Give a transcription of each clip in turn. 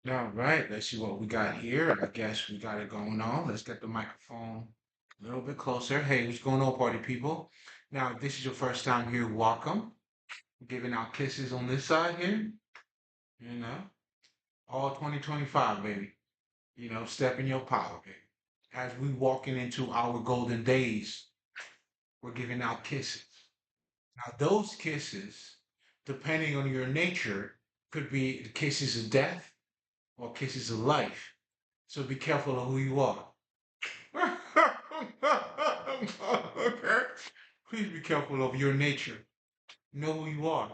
All right, let's see what we got here. I guess we got it going on. Let's get the microphone a little bit closer. Hey, what's going on, party people? Now, if this is your first time here, welcome. We're giving out kisses on this side here, you know, all 2025, baby. Step in your power, baby. As we walking into our golden days, we're giving out kisses. Now, those kisses, depending on your nature, could be kisses of death or kisses of life. So be careful of who you are. Okay? Please be careful of your nature. Know who you are.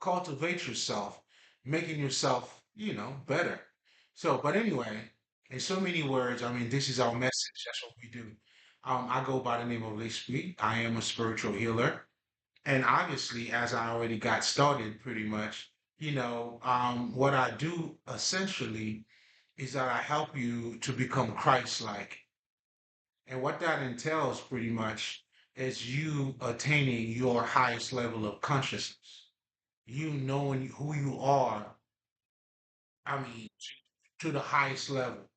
Cultivate yourself, making yourself, better. So, but anyway, in so many words, I mean, this is our message. That's what we do. I go by the name of Lespri. I am a spiritual healer. And obviously, as I already got started pretty much, what I do essentially is that I help you to become Christ-like. And what that entails pretty much is you attaining your highest level of consciousness. You knowing who you are, I mean, to the highest level.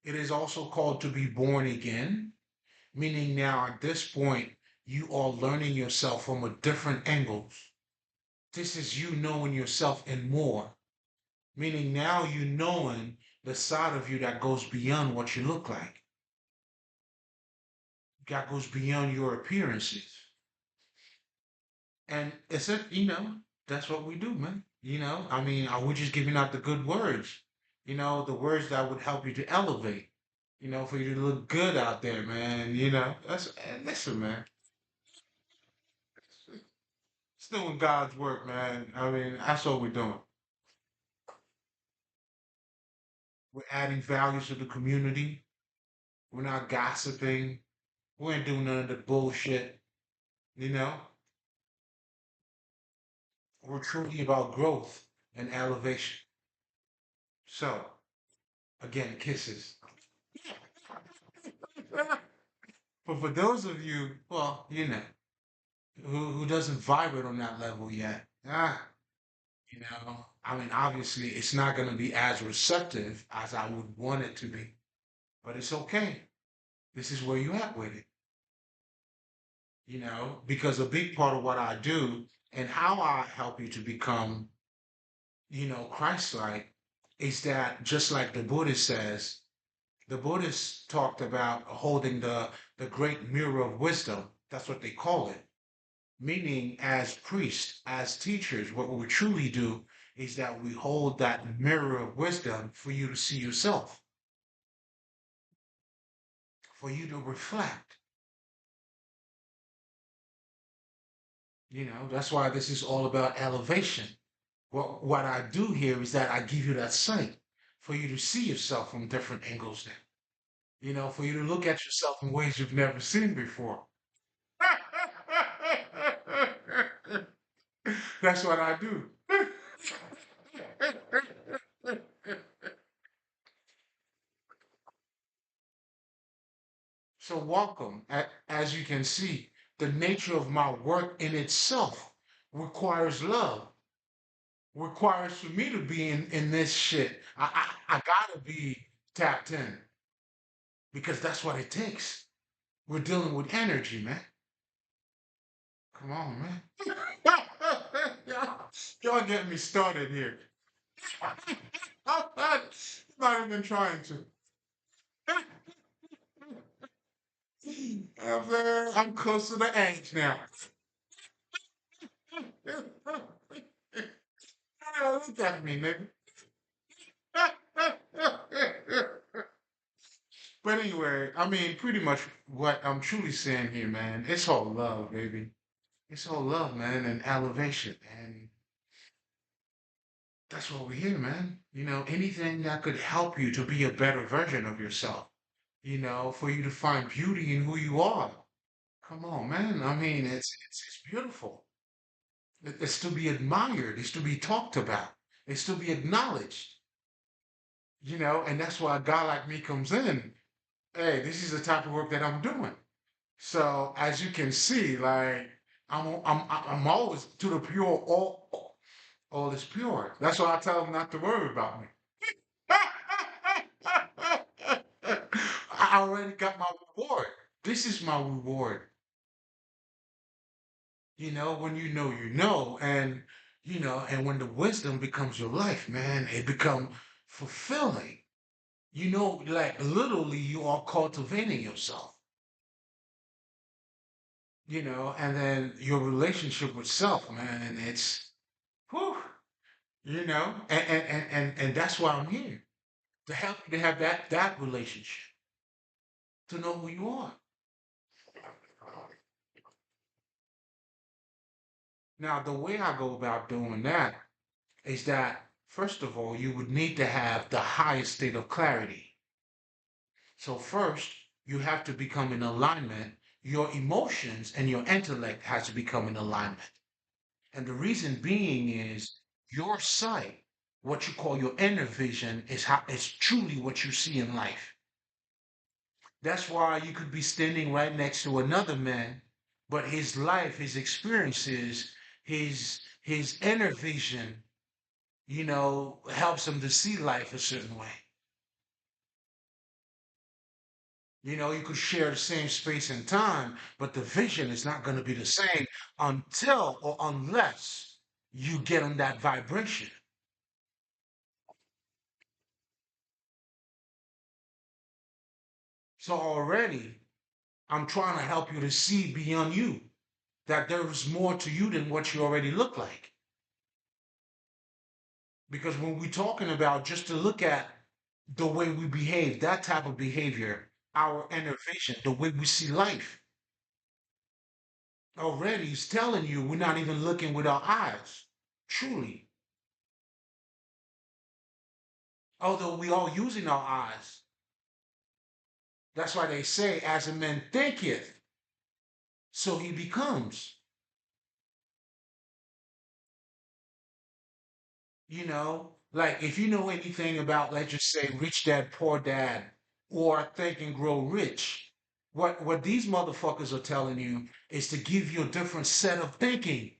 It is also called to be born again, meaning now at this point, you are learning yourself from a different angles. This is you knowing yourself and more, meaning now you knowing the side of you that goes beyond what you look like, that goes beyond your appearances. And that's what we do, man. I mean, we're just giving out the good words, the words that would help you to elevate, for you to look good out there, man. Listen, man, it's doing God's work, man. I mean, that's what we're doing. We're adding value to the community. We're not gossiping. We ain't doing none of the bullshit, you know? We're truly about growth and elevation. So, again, kisses. But for those of you, well, who doesn't vibrate on that level yet, I mean, obviously it's not going to be as receptive as I would want it to be, but it's okay. This is where you at with it, because a big part of what I do and how I help you to become, Christ-like is that just like the Buddhist says, the Buddhists talked about holding the great mirror of wisdom. That's what they call it. Meaning, as priests, as teachers, what we truly do is that we hold that mirror of wisdom for you to see yourself, for you to reflect. That's why this is all about elevation. What I do here is that I give you that sight for you to see yourself from different angles then. For you to look at yourself in ways you've never seen before. That's what I do. So welcome. As you can see, the nature of my work in itself requires love, requires for me to be in this shit. I gotta be tapped in because that's what it takes. We're dealing with energy, man. Come on, man. Y'all get me started here. I'm not even trying to. I'm close to the edge now. Look at me, nigga. But anyway, I mean, pretty much what I'm truly saying here, man, it's all love, baby. It's all love, man, and elevation. And that's what we're here, man. Anything that could help you to be a better version of yourself, for you to find beauty in who you are. Come on, man. I mean, it's beautiful. It's to be admired. It's to be talked about. It's to be acknowledged. And that's why a guy like me comes in. Hey, this is the type of work that I'm doing. So as you can see, like I'm always to the pure. All is pure. That's why I tell them not to worry about me. I already got my reward. This is my reward. When you know, and and when the wisdom becomes your life, man, it become fulfilling. Like literally, you are cultivating yourself. And then your relationship with self, man, and it's, whew, and that's why I'm here to help you to have that relationship, to know who you are. Now, the way I go about doing that is that, first of all, you would need to have the highest state of clarity. So, first, you have to become in alignment. Your emotions and your intellect has to become in alignment. And the reason being is your sight, what you call your inner vision, is truly what you see in life. That's why you could be standing right next to another man, but his life, his experiences, his inner vision, helps him to see life a certain way. You could share the same space and time, but the vision is not going to be the same until or unless you get on that vibration. So already, I'm trying to help you to see beyond you, that there is more to you than what you already look like. Because when we're talking about just to look at the way we behave, that type of behavior, our inner vision, the way we see life, already is telling you we're not even looking with our eyes. Truly. Although we are using our eyes. That's why they say, as a man thinketh, so he becomes. Like if you know anything about, let's just say, Rich Dad, Poor Dad, or Think and Grow Rich, what these motherfuckers are telling you is to give you a different set of thinking.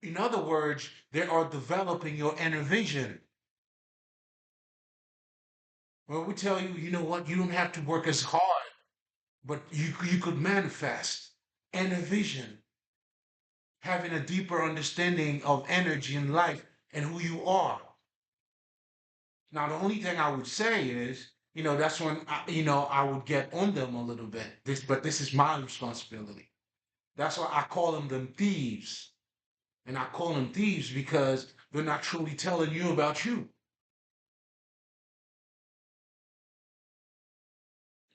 In other words, they are developing your inner vision. Well, we tell you, you know what, you don't have to work as hard, but you could manifest inner vision, having a deeper understanding of energy and life and who you are. Now, the only thing I would say is, that's when I would get on them a little bit. But this is my responsibility. That's why I call them thieves, and I call them thieves because they're not truly telling you about you.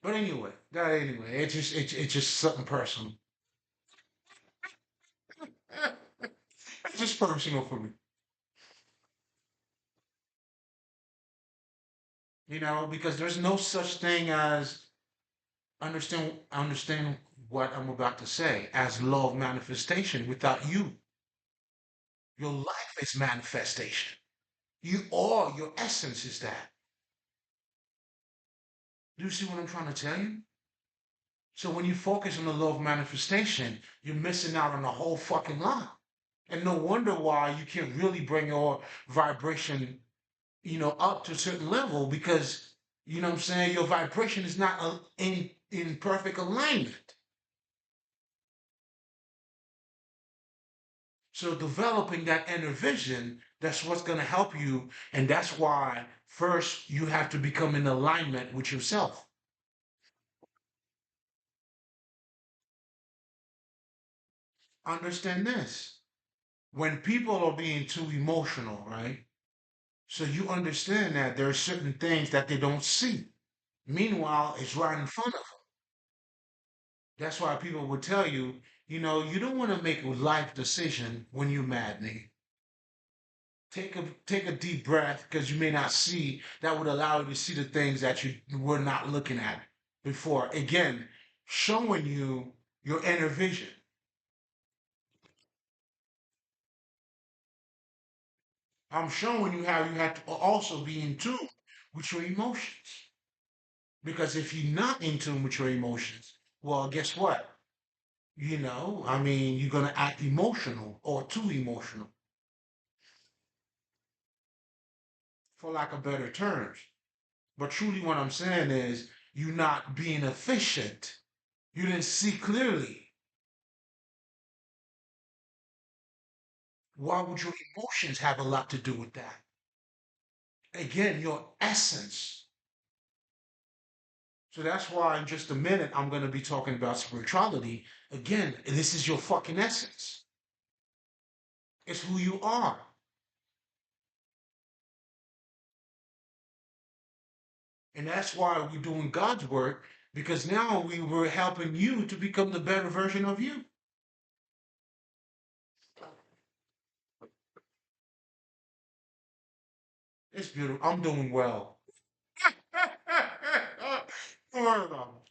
But anyway, it's just something personal. It's just personal for me, because there's no such thing as, understand what I'm about to say, as law of manifestation without you. Your life is manifestation. You are, your essence is that. Do you see what I'm trying to tell you? So when you focus on the law of manifestation, you're missing out on a whole fucking lot. And no wonder why you can't really bring your vibration, up to a certain level because, what I'm saying, your vibration is not in perfect alignment. So developing that inner vision, that's what's going to help you. And that's why first you have to become in alignment with yourself. Understand this. When people are being too emotional, right? So you understand that there are certain things that they don't see. Meanwhile, it's right in front of them. That's why people would tell you, you don't want to make a life decision when you're mad, nigga. Take a deep breath because you may not see. That would allow you to see the things that you were not looking at before. Again, showing you your inner vision. I'm showing you how you have to also be in tune with your emotions. Because if you're not in tune with your emotions, well, guess what? I mean, you're going to act emotional or too emotional, for lack of better terms. But truly, what I'm saying is you're not being efficient. You didn't see clearly. Why would your emotions have a lot to do with that? Again, your essence. So that's why in just a minute I'm going to be talking about spirituality. Again, this is your fucking essence. It's who you are. And that's why we're doing God's work, because now we're helping you to become the better version of you. It's beautiful. I'm doing well. Don't worry about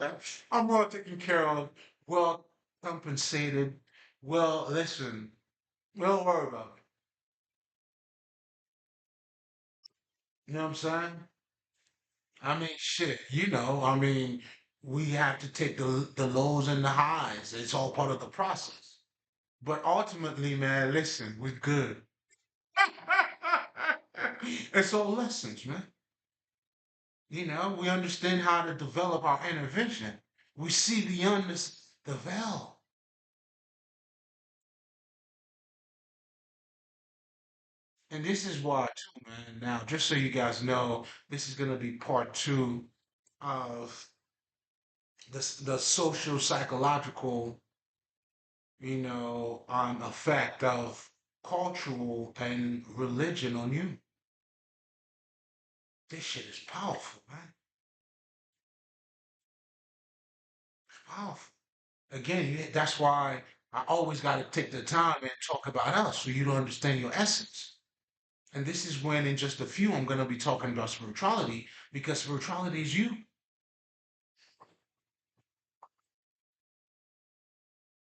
it. I'm well taken care of, well compensated. Well, listen, don't worry about it. You know what I'm saying? I mean, shit, I mean, we have to take the lows and the highs. It's all part of the process. But ultimately, man, listen, we're good. It's all lessons, man. We understand how to develop our intervention. We see beyond the veil. And this is why, too, man. Now, just so you guys know, this is going to be part two of the social psychological, effect of cultural and religion on you. This shit is powerful, man. It's powerful. Again, that's why I always got to take the time and talk about us so you don't understand your essence. And this is when, in just a few, I'm going to be talking about spirituality because spirituality is you.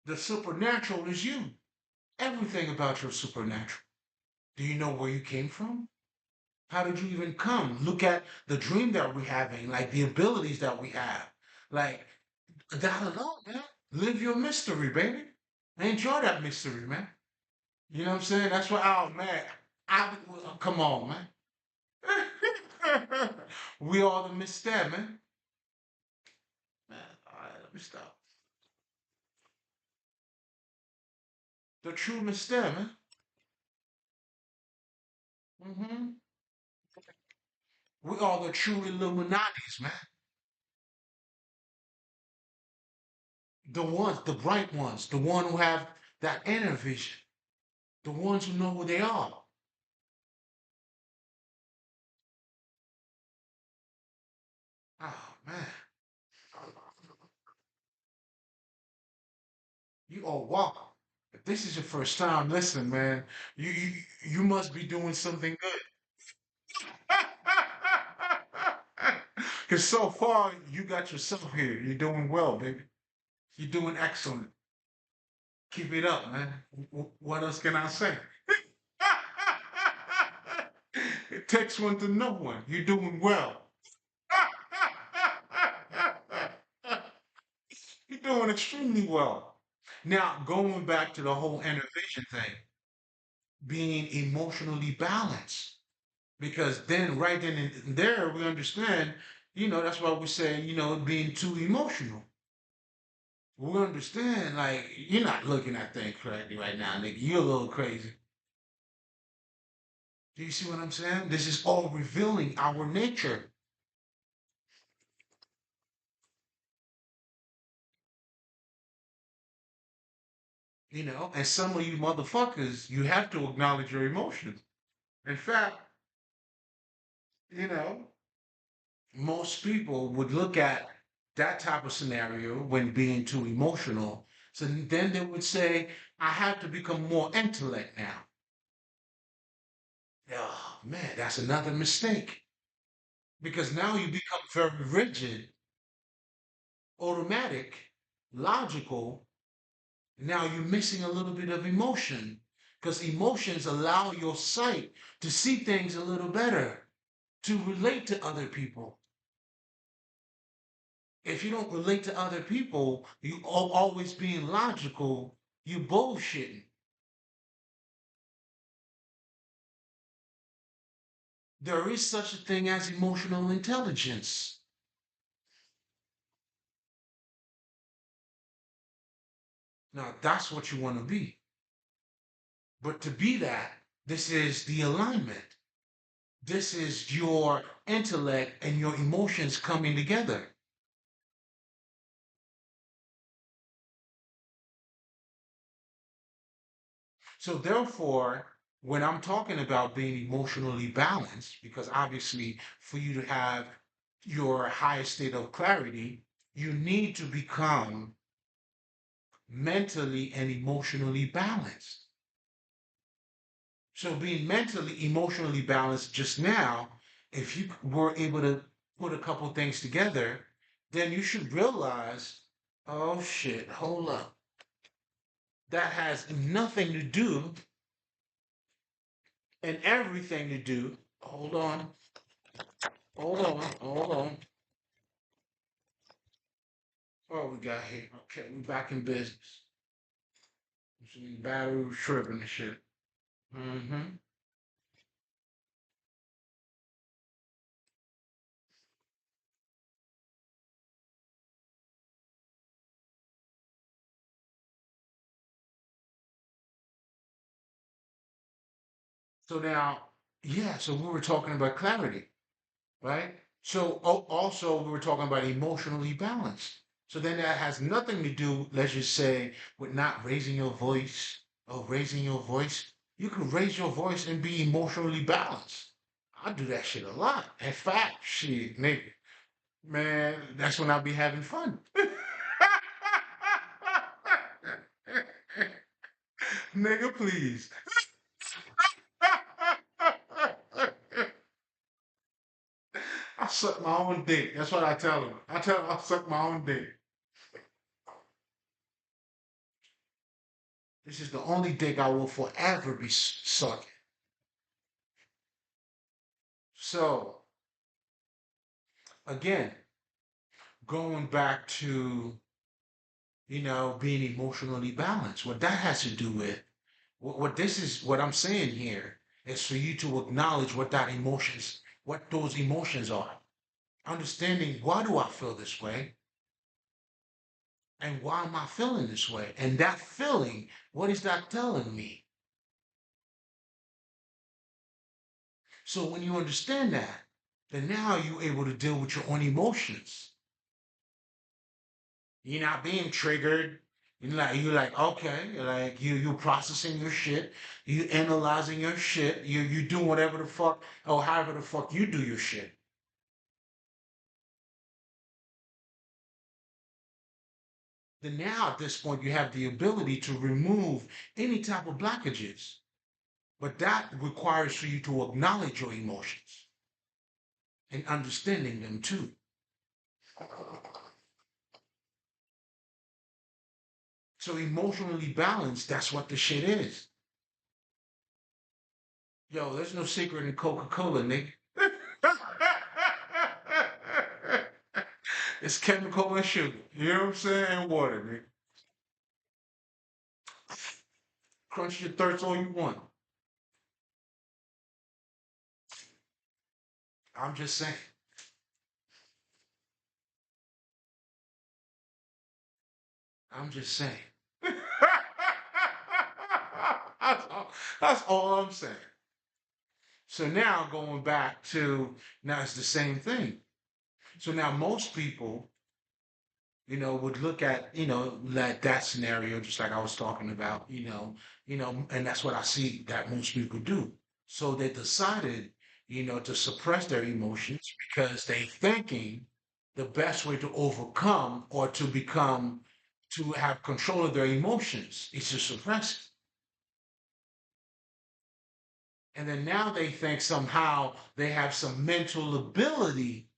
The supernatural is you. Everything about your supernatural. Do you know where you came from? How did you even come? Look at the dream that we're having, like the abilities that we have. Like that alone, man. Live your mystery, baby. Enjoy that mystery, man. You know what I'm saying? That's why, oh man, come on, man. We are the mystere, man. Man, all right, let me stop. The true mystere, man. Hmm. We are the true Illuminatis, man. The ones, the bright ones, the one who have that inner vision, the ones who know who they are. Oh man, you are welcome. If this is your first time, listen, man, you must be doing something good. Because so far you got yourself here. You're doing well, baby. You're doing excellent. Keep it up, man. What else can I say? It takes one to know one. You're doing well. You're doing extremely well. Now, going back to the whole inner thing, being emotionally balanced. Because then, right then and there, we understand, that's why we say, being too emotional. We understand, like, you're not looking at things correctly right now, nigga. You're a little crazy. Do you see what I'm saying? This is all revealing our nature, and some of you motherfuckers, you have to acknowledge your emotions. In fact, you know, most people would look at that type of scenario when being too emotional. So then they would say, I have to become more intellect now. Oh, man, that's another mistake. Because now you become very rigid, automatic, logical. Now you're missing a little bit of emotion. because emotions allow your sight to see things a little better, to relate to other people. If you don't relate to other people, you always being logical, you bullshitting. There is such a thing as emotional intelligence. Now, that's what you want to be. But to be that, this is the alignment. This is your intellect and your emotions coming together. So, therefore, when I'm talking about being emotionally balanced, because obviously, for you to have your highest state of clarity, you need to become mentally and emotionally balanced. So being mentally, emotionally balanced just now, if you were able to put a couple things together, then you should realize, oh shit, hold up. That has nothing to do and everything to do. Hold on. What we got here? Okay, we back in business. Some battery tripping and shit. Mm-hmm. So now, yeah, so we were talking about clarity, right? So also we were talking about emotionally balanced. So then that has nothing to do, let's just say, with not raising your voice or raising your voice. You can raise your voice and be emotionally balanced. I do that shit a lot. In fact, shit, nigga, man, that's when I be having fun. Nigga, please. I suck my own dick. That's what I tell them. I tell them I suck my own dick. This is the only dick I will forever be sucking. So, again, going back to, being emotionally balanced, what that has to do with, what this is, what I'm saying here is for you to acknowledge what those emotions are. Understanding why do I feel this way and why am I feeling this way? And that feeling, what is that telling me? So when you understand that, then now you're able to deal with your own emotions. You're not being triggered. You're like, okay, like you processing your shit, you analyzing your shit, you doing whatever the fuck or however the fuck you do your shit. Then now at this point you have the ability to remove any type of blockages. But that requires for you to acknowledge your emotions and understanding them too. So emotionally balanced, that's what the shit is. Yo, there's no secret in Coca-Cola, nigga. It's chemical and sugar. You know what I'm saying? And water, nigga. Crunch your thirst all you want. I'm just saying. I'm just saying. That's all I'm saying. So now going back to now it's the same thing. So now most people, would look at, that scenario, just like I was talking about, and that's what I see that most people do. So they decided, to suppress their emotions because they thinking the best way to overcome or to become, to have control of their emotions is to suppress it. And then now they think somehow they have some mental ability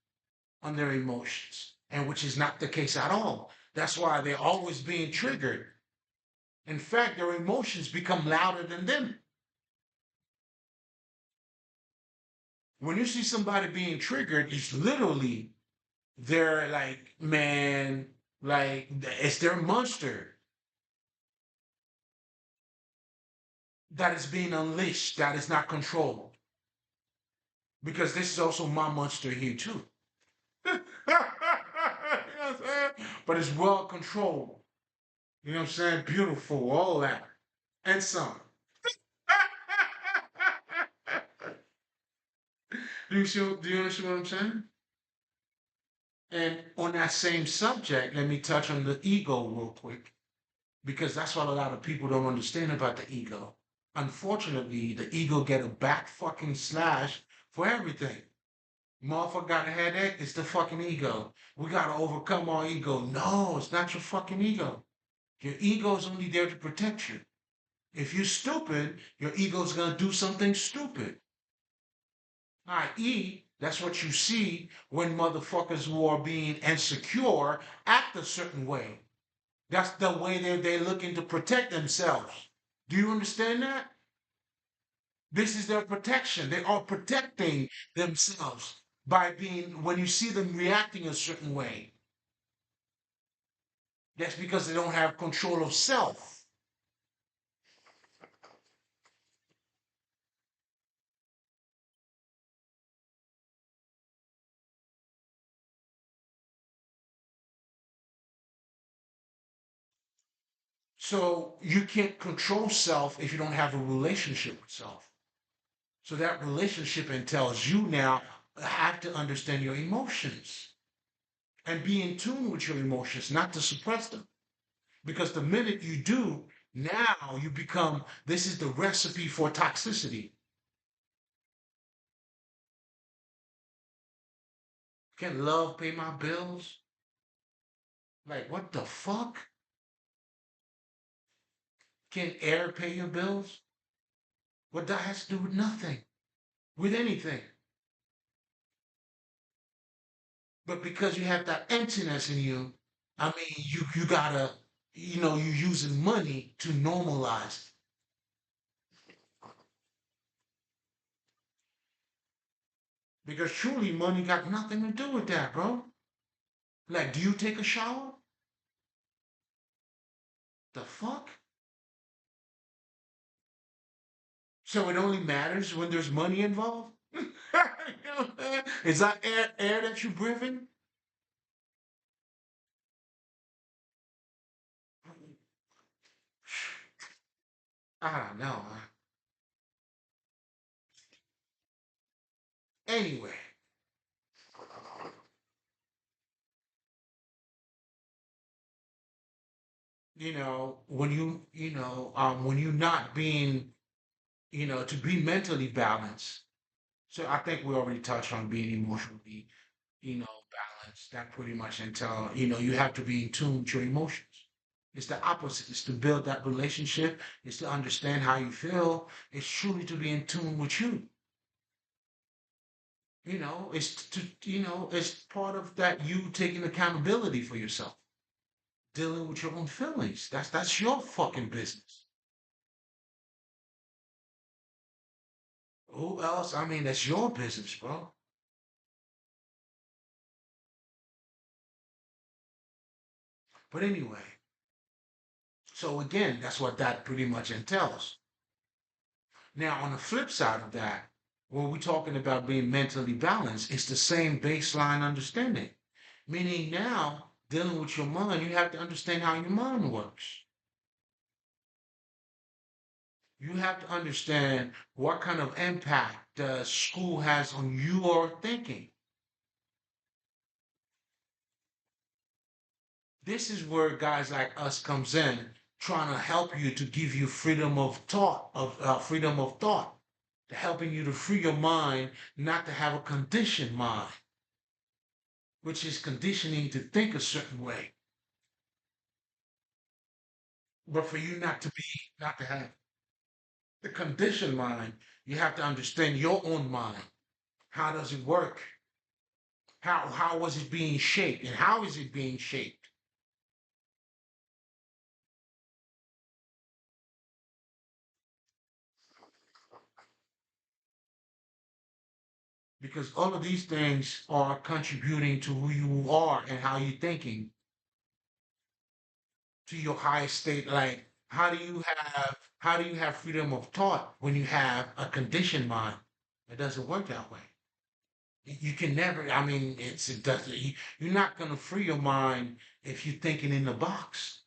on their emotions, and which is not the case at all. That's why they're always being triggered. In fact, their emotions become louder than them. When you see somebody being triggered, it's literally they're like, man, like it's their monster that is being unleashed, that is not controlled. Because this is also my monster here too. You know what I'm saying? But it's well controlled. You know what I'm saying? Beautiful, all that. And some. Do you understand what I'm saying? And on that same subject, let me touch on the ego real quick, because that's what a lot of people don't understand about the ego. Unfortunately, the ego get a back fucking slash for everything. Motherfucker got a headache, it's the fucking ego. We gotta overcome our ego. No, it's not your fucking ego. Your ego is only there to protect you. If you're stupid, your ego's gonna do something stupid. I.e., that's what you see when motherfuckers who are being insecure act a certain way. That's the way they're looking to protect themselves. Do you understand that? This is their protection. They are protecting themselves by being, when you see them reacting a certain way, that's because they don't have control of self. So you can't control self if you don't have a relationship with self. So that relationship entails you now have to understand your emotions and be in tune with your emotions, not to suppress them. Because the minute you do, now you become, this is the recipe for toxicity. Can love pay my bills? Like, what the fuck? Can air pay your bills? What that has to do with nothing, with anything. But because you have that emptiness in you, I mean, you gotta, you're using money to normalize. Because truly, money got nothing to do with that, bro. Like, do you take a shower? The fuck? So it only matters when there's money involved? Is that air that you're breathing? I don't know. Anyway, when you're not being, to be mentally balanced. So I think we already touched on being emotionally, balanced. That pretty much until, you have to be in tune with your emotions. It's the opposite. It's to build that relationship. It's to understand how you feel. It's truly to be in tune with you. It's part of that you taking accountability for yourself, dealing with your own feelings. That's your fucking business. Who else? I mean, that's your business, bro. But anyway, so again, that's what that pretty much entails. Now, on the flip side of that, when we're talking about being mentally balanced, it's the same baseline understanding. Meaning now, dealing with your mind, you have to understand how your mind works. You have to understand what kind of impact the school has on your thinking. This is where guys like us comes in, trying to help you to give you freedom of thought, to helping you to free your mind, not to have a conditioned mind, which is conditioning to think a certain way. But for you not to have the conditioned mind, you have to understand your own mind. How does it work? How was it being shaped, and how is it being shaped? because all of these things are contributing to who you are and how you're thinking to your highest state. Like, how do you have freedom of thought when you have a conditioned mind? It doesn't work that way. You can never. I mean, it doesn't. You're not gonna free your mind if you're thinking in the box.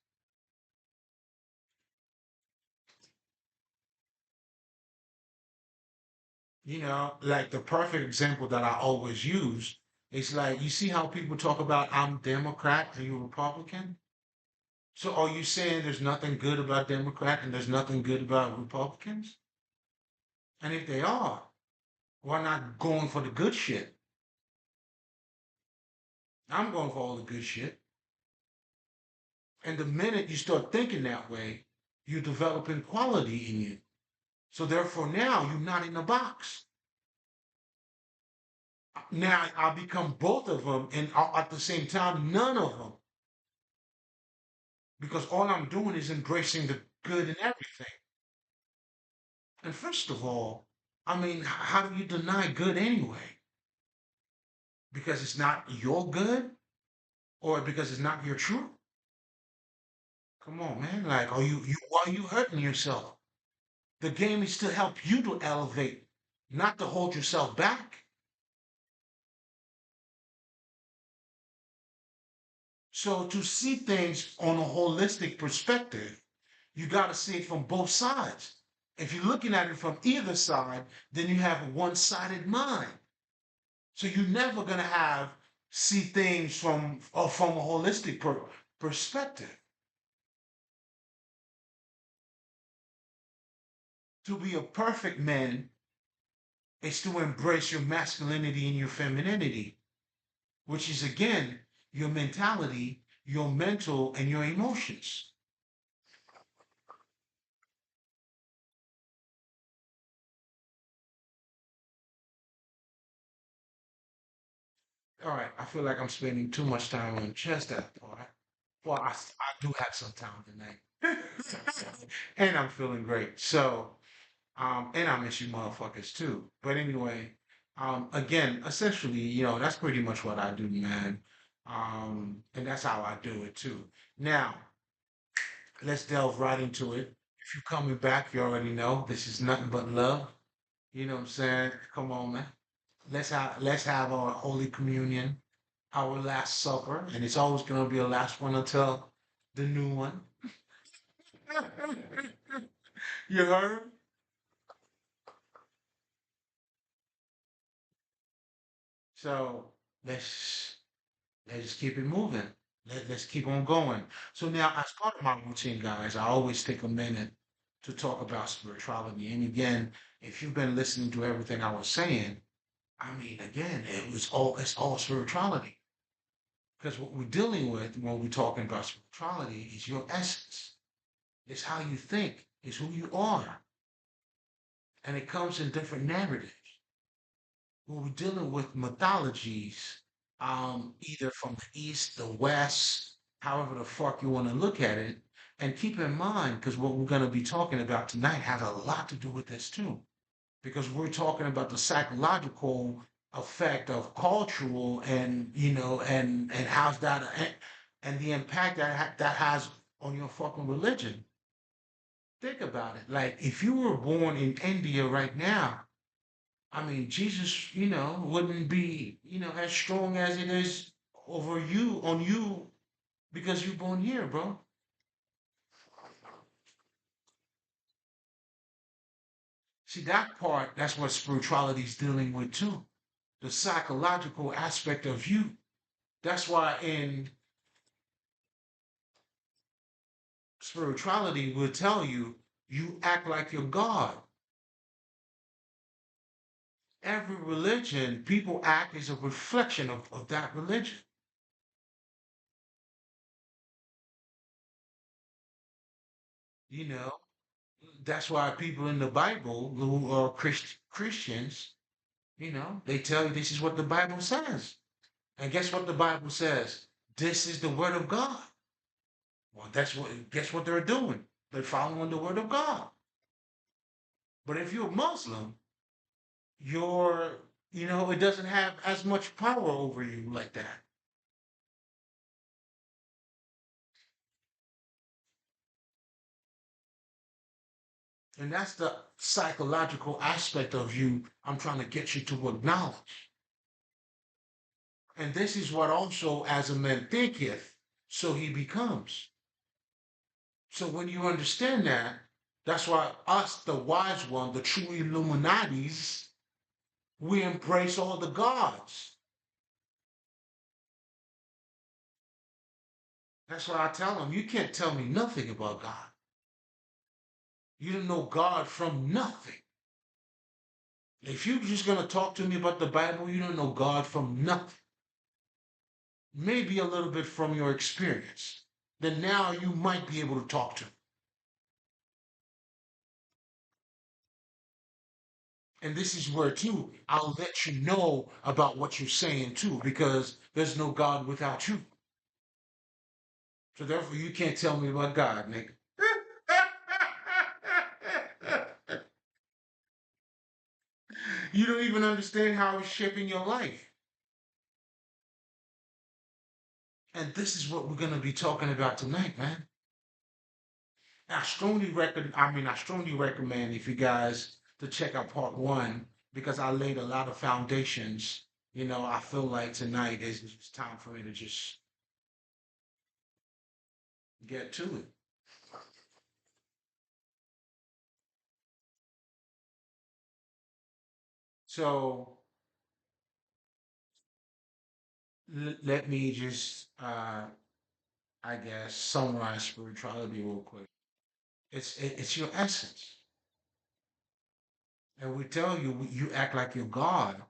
Like the perfect example that I always use is like you see how people talk about I'm Democrat and you're Republican. So are you saying there's nothing good about Democrat and there's nothing good about Republicans? And if they are, why not going for the good shit? I'm going for all the good shit. And the minute you start thinking that way, you're developing quality in you. So therefore now you're not in a box. Now I become both of them and at the same time none of them because all I'm doing is embracing the good in everything. And first of all, I mean, how do you deny good anyway? Because it's not your good or because it's not your truth? Come on, man. Like, why are you hurting yourself? The game is to help you to elevate, not to hold yourself back. So to see things on a holistic perspective, you got to see it from both sides. If you're looking at it from either side, then you have a one-sided mind. So you're never gonna have see things from a holistic perspective. To be a perfect man is to embrace your masculinity and your femininity, which is again your mentality, your mental, and your emotions. All right, I feel like I'm spending too much time on just that part. Well, I do have some time tonight, and I'm feeling great. So. And I miss you motherfuckers too. But anyway, again, essentially, that's pretty much what I do, man. And that's how I do it too. Now, let's delve right into it. If you're coming back, you already know this is nothing but love. You know what I'm saying? Come on, man. Let's have our Holy Communion, our Last Supper, and it's always gonna be a last one until the new one. You heard? So let's let's just keep it moving. Let's keep on going. So now, as part of my routine, guys, I always take a minute to talk about spirituality. And again, if you've been listening to everything I was saying, I mean, again, it's all spirituality. Because what we're dealing with when we're talking about spirituality is your essence. It's how you think. It's who you are. And it comes in different narratives. When we're dealing with mythologies, either from the east, the west, however the fuck you want to look at it. And keep in mind, because what we're going to be talking about tonight has a lot to do with this too, because we're talking about the psychological effect of cultural and and how's that and the impact that has on your fucking religion. Think about it. Like if you were born in India right now, I mean, Jesus, wouldn't be, as strong as it is over you, on you, because you're born here, bro. See, that part, that's what spirituality is dealing with too. The psychological aspect of you. That's why in spirituality, we'll tell you, you act like you're God. Every religion, people act as a reflection of that religion. You know, that's why people in the Bible who are Christians, they tell you this is what the Bible says. And guess what the Bible says? This is the word of God. Well, guess what they're doing? They're following the word of God. But if you're Muslim, you're it doesn't have as much power over you like that. And that's the psychological aspect of you I'm trying to get you to acknowledge. And this is what also, as a man thinketh, so he becomes. So when you understand that, that's why us, the wise one, the true Illuminatis, we embrace all the gods. That's why I tell them, you can't tell me nothing about God. You don't know God from nothing. If you're just going to talk to me about the Bible, you don't know God from nothing. Maybe a little bit from your experience. Then now you might be able to talk to me. And this is where, too, I'll let you know about what you're saying, too, because there's no God without you. So therefore, you can't tell me about God, nigga. You don't even understand how it's shaping your life. And this is what we're going to be talking about tonight, man. I strongly recommend if you guys to check out part one because I laid a lot of foundations. I feel like tonight is just time for me to just get to it. So let me just, I guess, summarize spirituality real quick. It's your essence, and we tell you you act like you're God.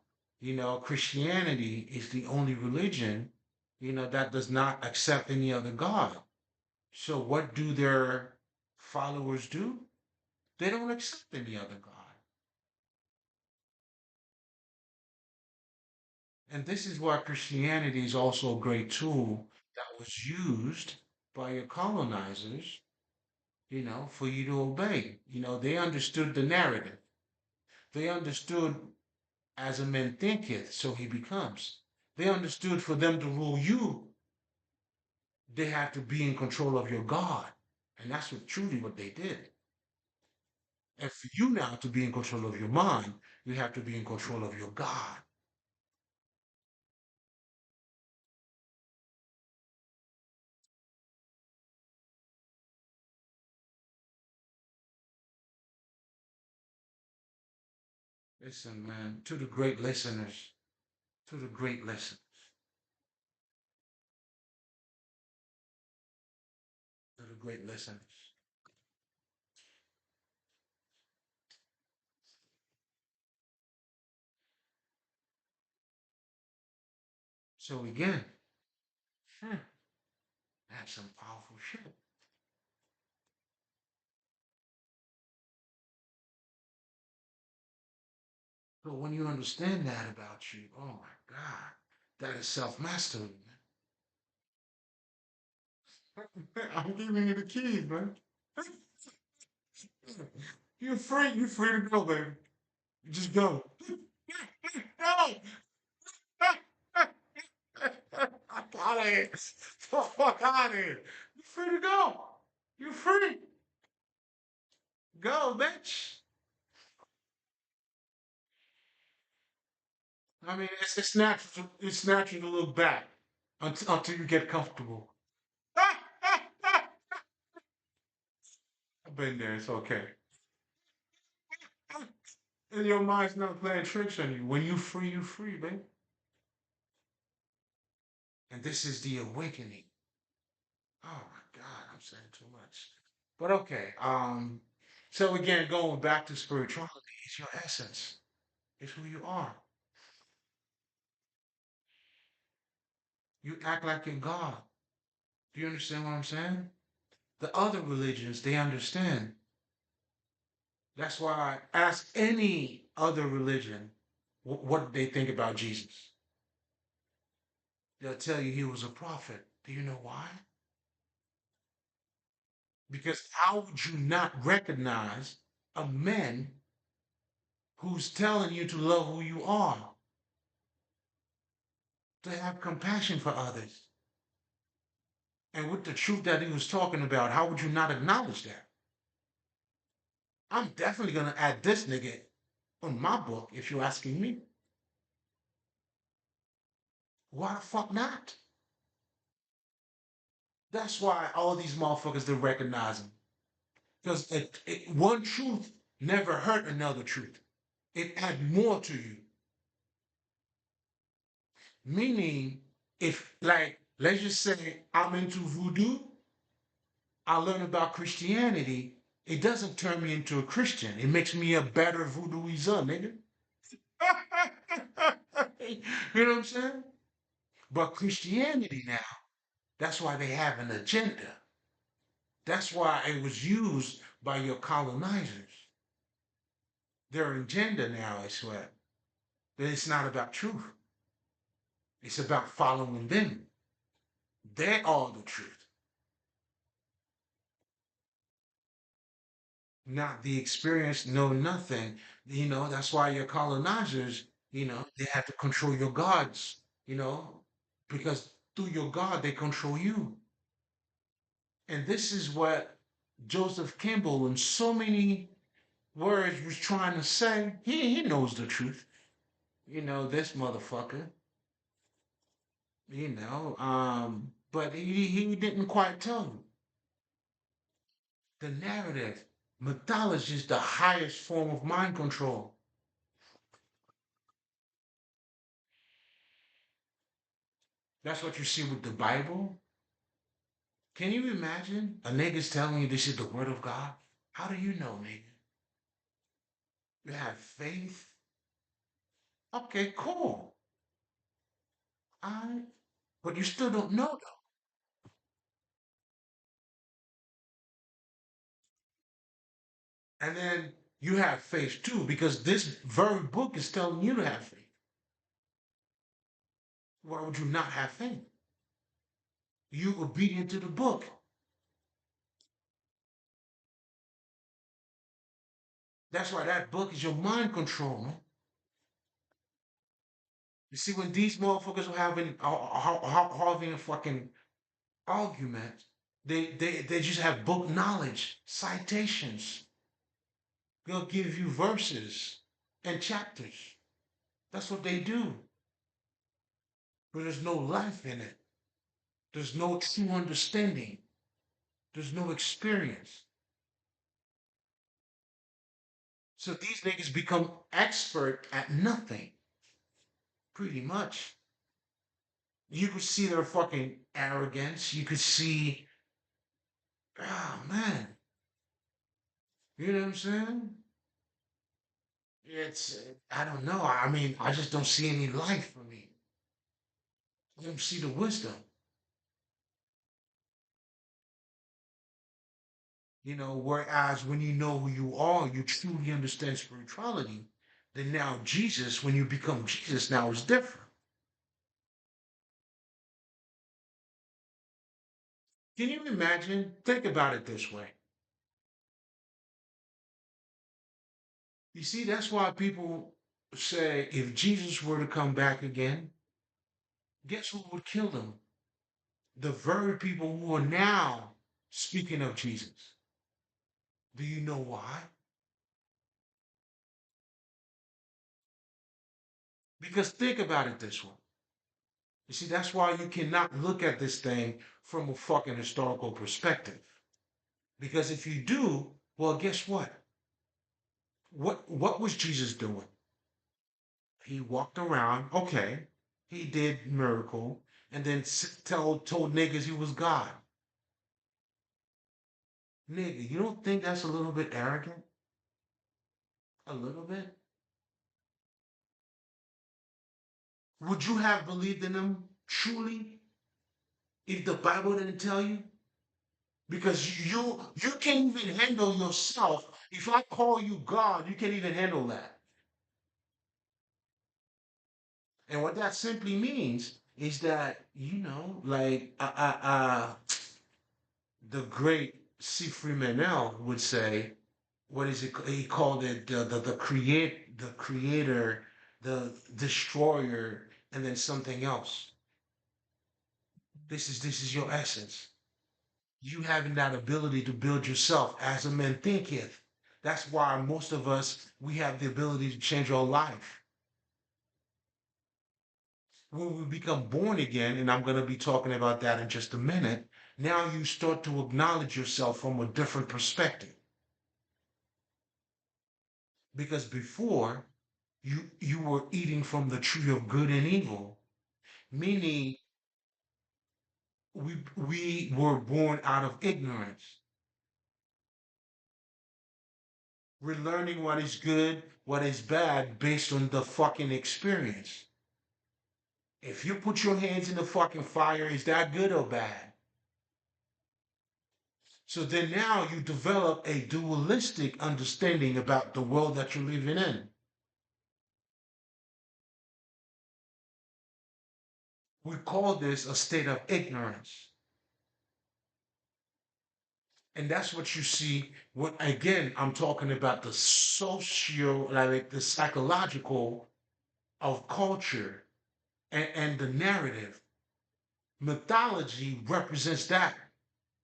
Christianity is the only religion, that does not accept any other God. So what do their followers do? They don't accept any other God. And this is why Christianity is also a great tool that was used by your colonizers, for you to obey. They understood the narrative. They understood as a man thinketh, so he becomes. They understood for them to rule you, they have to be in control of your God. And that's truly what they did. And for you now to be in control of your mind, you have to be in control of your God. Listen, man, to the great listeners, to the great listeners, to the great listeners. So again, hmm, that's some powerful shit. So when you understand that about you, oh my God, that is self-mastery, man. I'm giving you the keys, man. You're free to go, baby. Just go. Go! Fuck out of here. Fuck out of here. You're free to go. You're free. Go, bitch. I mean, it's natural. It's natural to look back until you get comfortable. I've been there. It's okay. And your mind's not playing tricks on you. When you free, baby. And this is the awakening. Oh my God, I'm saying too much. But okay. So again, going back to spirituality, it's your essence. It's who you are. You act like you're God. Do you understand what I'm saying? The other religions, they understand. That's why I ask any other religion what they think about Jesus. They'll tell you he was a prophet. Do you know why? Because how would you not recognize a man who's telling you to love who you are? to have compassion for others. And with the truth that he was talking about, how would you not acknowledge that? I'm definitely gonna add this nigga on my book if you're asking me. Why the fuck not? That's why all these motherfuckers they recognize him. Because one truth never hurt another truth. It add more to you. Meaning, if like let's just say I'm into voodoo, I learn about Christianity. It doesn't turn me into a Christian. It makes me a better voodooizer, nigga. You know what I'm saying? But Christianity now, that's why they have an agenda. That's why it was used by your colonizers. Their agenda now is what? That it's not about truth. It's about following them. They are the truth, not the experience, no nothing. That's why your colonizers, they have to control your gods, because through your God, they control you. And this is what Joseph Campbell, in so many words, was trying to say. He knows the truth. This motherfucker, but he didn't quite tell you. The narrative, mythology is the highest form of mind control. That's what you see with the Bible. Can you imagine a nigga's telling you this is the word of God? How do you know, nigga? You have faith? Okay, cool. All right. But you still don't know, though. And then you have faith too, because this very book is telling you to have faith. Why would you not have faith? You obedient to the book. That's why that book is your mind control, man. You see, when these motherfuckers are having a fucking argument, they just have book knowledge, citations. They'll give you verses and chapters. That's what they do. But there's no life in it. There's no true understanding. There's no experience. So these niggas become expert at nothing, pretty much. You could see their fucking arrogance. You could see, oh man, you know what I'm saying? I don't know. I mean, I just don't see any life for me. I don't see the wisdom. Whereas when you know who you are, you truly understand spirituality, then now Jesus, when you become Jesus, now is different. Can you imagine? Think about it this way. You see, that's why people say if Jesus were to come back again, guess who would kill him? The very people who are now speaking of Jesus. Do you know why? Because think about it this way. You see, that's why you cannot look at this thing from a fucking historical perspective. Because if you do, well, guess what? What was Jesus doing? He walked around, okay, he did miracle, and then told niggas he was God. Nigga, you don't think that's a little bit arrogant? A little bit? Would you have believed in him truly if the Bible didn't tell you? Because you can't even handle yourself. If I call you God, you can't even handle that. And what that simply means is that, like the great Sifri Menel would say, what is it? He called it the creator, the destroyer, and then something else. This is your essence. You having that ability to build yourself as a man thinketh. That's why most of us we have the ability to change our life. When we become born again, and I'm going to be talking about that in just a minute, now you start to acknowledge yourself from a different perspective. Because before you were eating from the tree of good and evil, meaning we were born out of ignorance. We're learning what is good, what is bad based on the fucking experience. If you put your hands in the fucking fire, is that good or bad? So then now you develop a dualistic understanding about the world that you're living in. We call this a state of ignorance. And that's what you see. What again, I'm talking about the socio, like the psychological of culture and the narrative. Mythology represents that.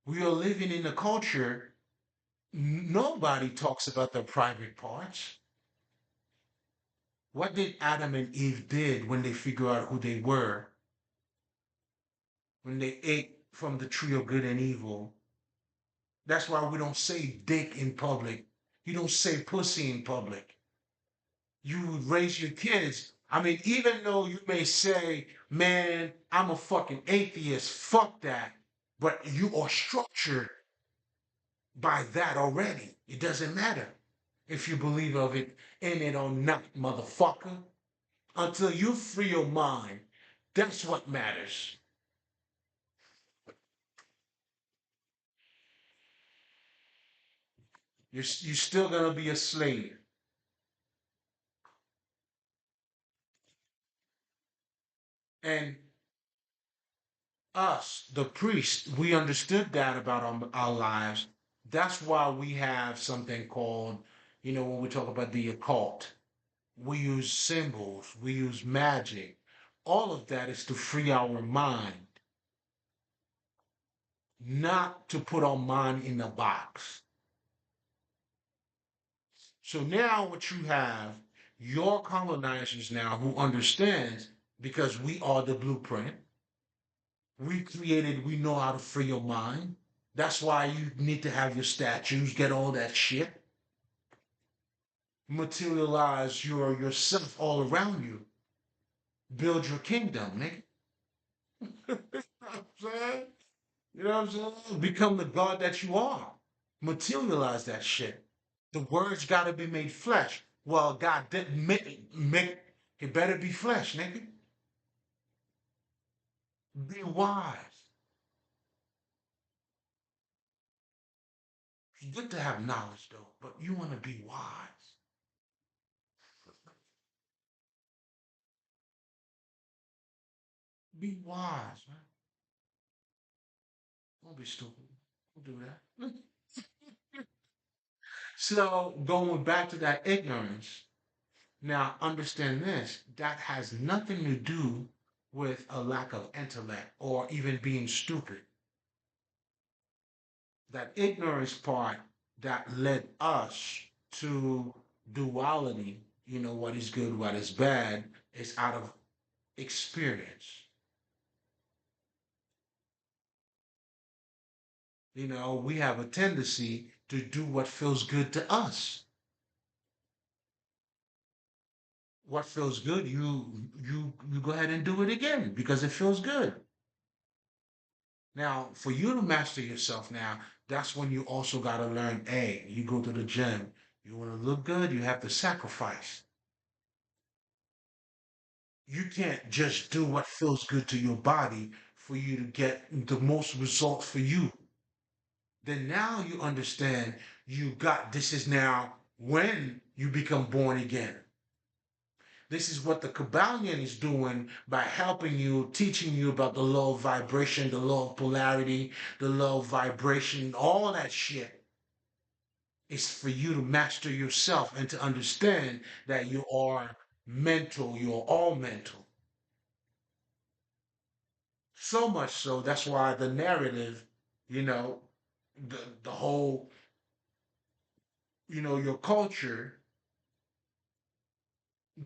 We are living in a culture, nobody talks about their private parts. What did Adam and Eve did when they figure out who they were, when they ate from the tree of good and evil? That's why we don't say dick in public. You don't say pussy in public. You would raise your kids. I mean, even though you may say, man, I'm a fucking atheist, fuck that. But you are structured by that already. It doesn't matter if you believe of it in it or not, motherfucker. Until you free your mind, that's what matters. You're still gonna be a slave. And us, the priest, we understood that about our lives. That's why we have something called, when we talk about the occult, we use symbols, we use magic. All of that is to free our mind, not to put our mind in a box. So now what you have, your colonizers now who understands because we are the blueprint. We created, we know how to free your mind. That's why you need to have your statues, get all that shit, materialize yourself all around you, build your kingdom, nigga. You know what I'm saying? You know what I'm saying? Become the God that you are. Materialize that shit. The words gotta be made flesh. Well, God didn't make it better be flesh, nigga. Be wise. It's good to have knowledge though, but you wanna be wise. Be wise, man. Don't be stupid. Don't do that. So going back to that ignorance, now understand this, that has nothing to do with a lack of intellect or even being stupid. That ignorance part that led us to duality, what is good, what is bad, is out of experience. We have a tendency to do what feels good to us. What feels good, you go ahead and do it again because it feels good. Now, for you to master yourself now, that's when you also got to learn, hey, you go to the gym, you want to look good, you have to sacrifice. You can't just do what feels good to your body for you to get the most results for you. Then now you understand this is now when you become born again. This is what the Kabbalion is doing by helping you, teaching you about the law of vibration, the law of polarity, the law of vibration, all that shit. Is for you to master yourself and to understand that you are mental, you're all mental. So much so that's why the narrative, you know, the whole, your culture,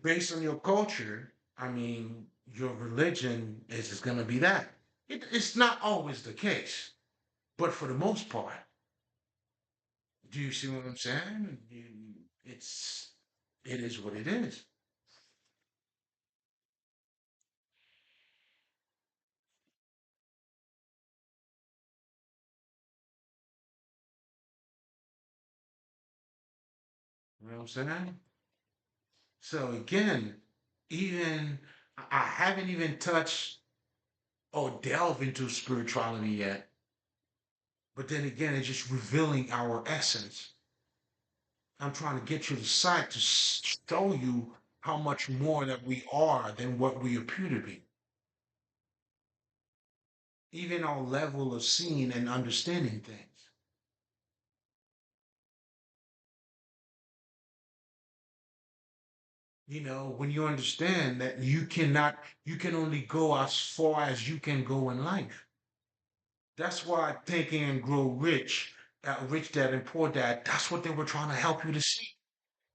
based on your culture, I mean, your religion is going to be that. It's not always the case, but for the most part, do you see what I'm saying? It's it is what it is. You know what I'm saying? So again, even I haven't even touched or delved into spirituality yet. But then again, it's just revealing our essence. I'm trying to get you to sight to show you how much more that we are than what we appear to be. Even our level of seeing and understanding things. When you understand that you can only go as far as you can go in life. That's why Think and Grow Rich, Rich Dad and Poor Dad, that's what they were trying to help you to see.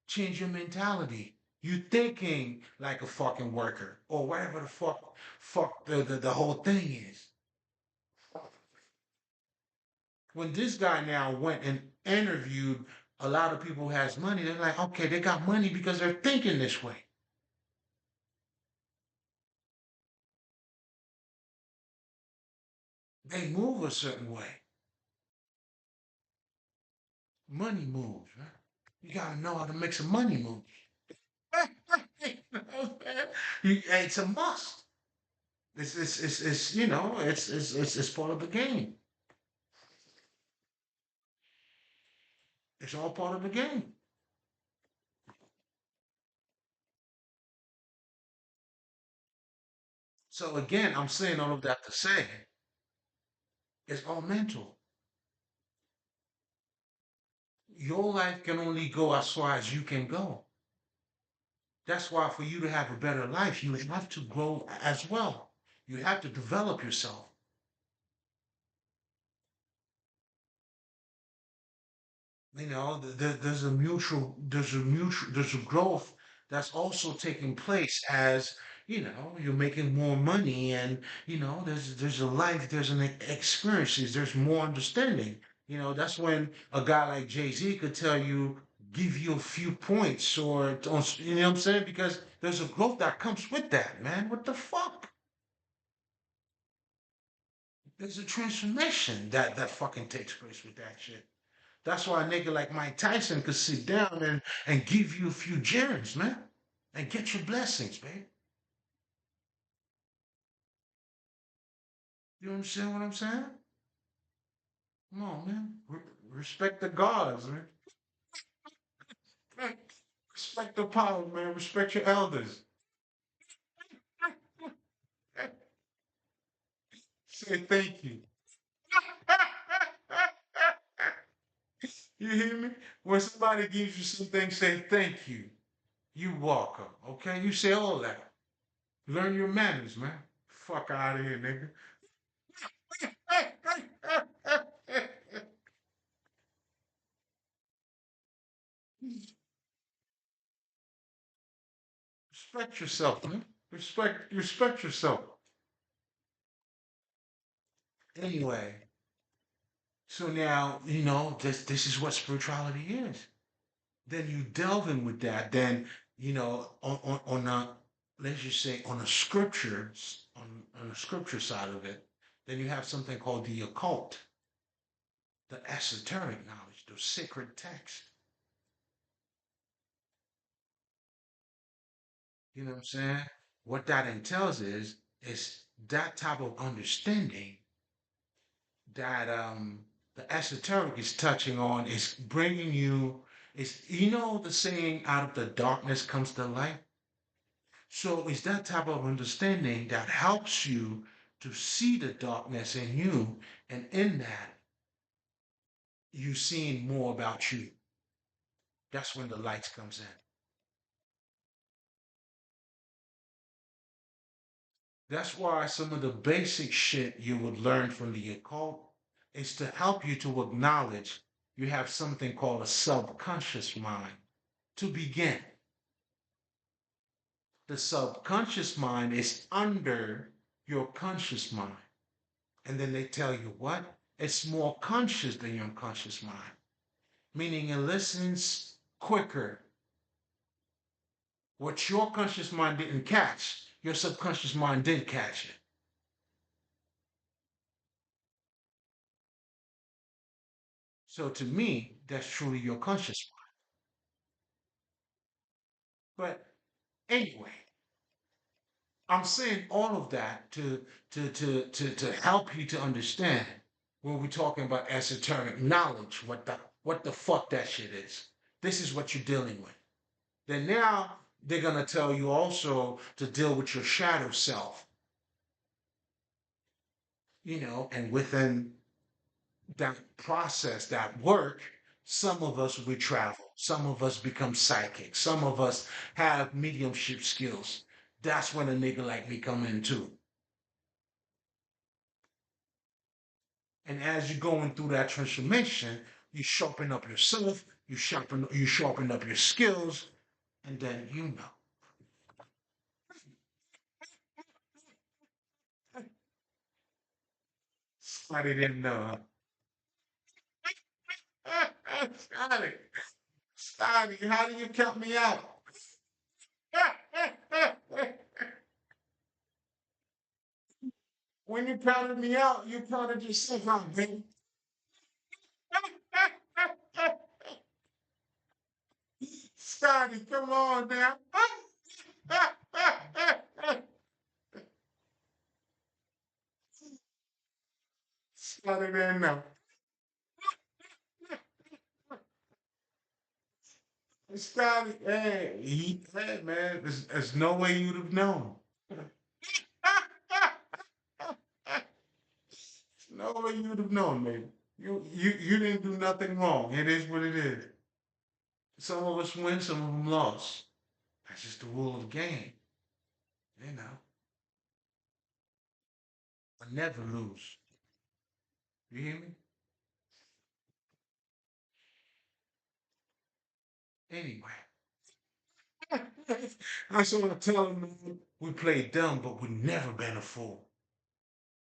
Change your mentality. You thinking like a fucking worker or whatever the fuck the whole thing is. When this guy now went and interviewed a lot of people who has money, they're like, okay, they got money because they're thinking this way. They move a certain way. Money moves, right? You gotta know how to make some money move. It's a must. It's it's part of the game. It's all part of the game. So again, I'm saying all of that to say it's all mental. Your life can only go as far as you can go. That's why for you to have a better life, you have to grow as well. You have to develop yourself. There's a growth that's also taking place as you're making more money, and there's a life, there's an experiences, there's more understanding. That's when a guy like Jay-Z could tell you, give you a few points, or you know what I'm saying, because there's a growth that comes with that, man. What the fuck? There's a transformation that fucking takes place with that shit. That's why a nigga like Mike Tyson could sit down and give you a few gems, man, and get your blessings, babe. You understand what I'm saying? Come on, man. Respect the gods, man. Respect the power, man. Respect your elders. Say thank you. You hear me? When somebody gives you something, say thank you. You welcome, okay? You say all that. Learn your manners, man. Fuck out of here, nigga. Respect yourself, man. Respect yourself. Anyway, so now this is what spirituality is. Then you delve in with that. Then on a, let's just say, on a scripture, on the scripture side of it, then you have something called the occult, the esoteric knowledge, the sacred text. You know what I'm saying? What that entails is that type of understanding that the esoteric is touching on, is bringing you, is the saying, out of the darkness comes the light. So it's that type of understanding that helps you to see the darkness in you, and in that you seeing more about you. That's when the light comes in. That's why some of the basic shit you would learn from the occult is to help you to acknowledge you have something called a subconscious mind to begin. The subconscious mind is under your conscious mind. And then they tell you what? It's more conscious than your unconscious mind, meaning it listens quicker. What your conscious mind didn't catch, your subconscious mind did catch it. So to me, that's truly your conscious mind. But anyway, I'm saying all of that to help you to understand when we're talking about esoteric knowledge, what the fuck that shit is. This is what you're dealing with. Then now they're gonna tell you also to deal with your shadow self, and within that process, that work, some of us we travel, some of us become psychic, some of us have mediumship skills. That's when a nigga like me come in too. And as you're going through that transformation, you sharpen up yourself, you sharpen up your skills, and then I didn't know. Scotty, Scotty, how do you count me out? When you counted me out, you counted yourself out, baby. Scotty, come on now. Scotty didn't know. Scotty, hey man, there's no way you'd have known. No way you'd have known, man. You didn't do nothing wrong. It is what it is. Some of us win, some of them lost. That's just the rule of the game, you know. But never lose. You hear me? Anyway, that's what I'm telling man. We play dumb, but we never been a fool.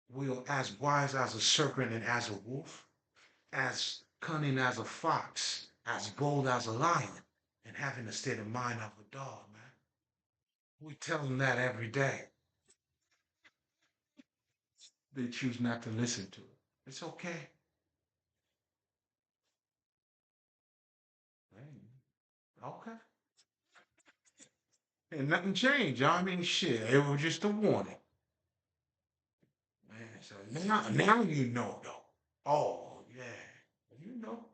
We are as wise as a serpent and as a wolf, as cunning as a fox, as bold as a lion, and having the state of mind of a dog, man. We tell them that every day. They choose not to listen to it. It's okay. Hey, okay. And nothing changed. I mean, shit. It was just a warning. Man, so now you know though. Oh yeah. You know.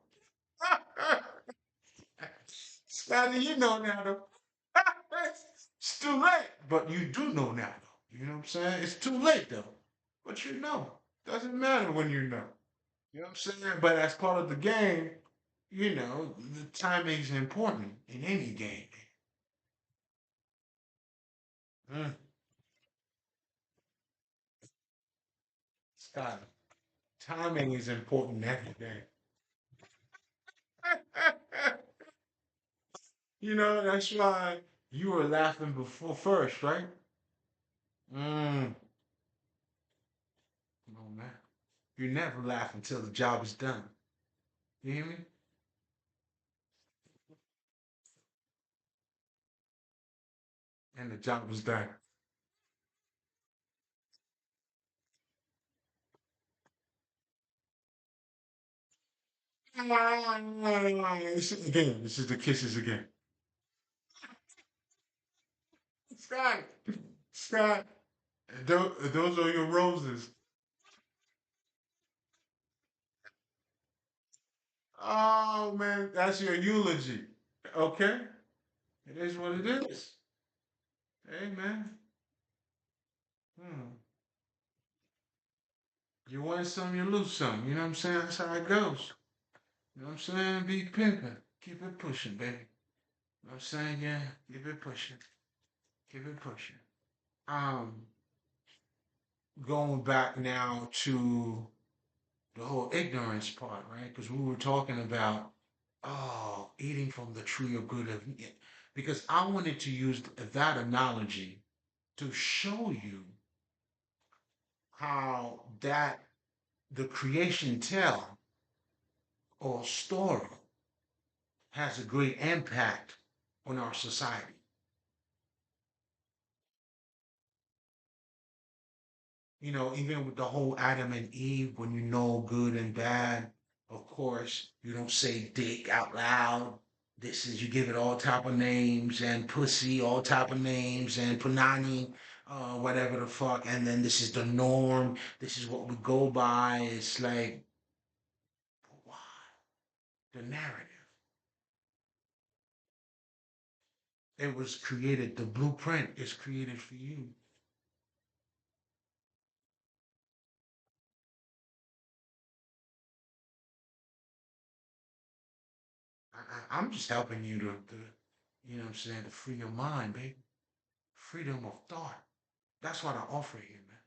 Scotty, you know now though. It's too late. But you do know now though. You know what I'm saying? It's too late though. But you know. Doesn't matter when you know. You know what I'm saying? But as part of the game, the timing is important in any game. Mm, Scotty, timing is important in every game. That's why you were laughing before first, right? Mm, come on, man. You never laugh until the job is done. You hear me? And the job was done. Again, this is the kisses again. Scott, Scott, those are your roses. Oh man, that's your eulogy. Okay, it is what it is. Hey man, hmm. You win some, you lose some. You know what I'm saying? That's how it goes. You know what I'm saying? Be pimping. Keep it pushing, baby. You know what I'm saying? Yeah, keep it pushing. Keep it pushing. Um, going back now to the whole ignorance part, right? Because we were talking about, oh, eating from the tree of good of, because I wanted to use that analogy to show you how that the creation tale or story has a great impact on our society. Even with the whole Adam and Eve, when you know good and bad, of course, you don't say dick out loud. This is, you give it all type of names, and pussy, all type of names, and punani, whatever the fuck. And then this is the norm. This is what we go by. It's like, why? The narrative. It was created, the blueprint is created for you. I'm just helping you what I'm saying, to free your mind, baby. Freedom of thought. That's what I offer you, man.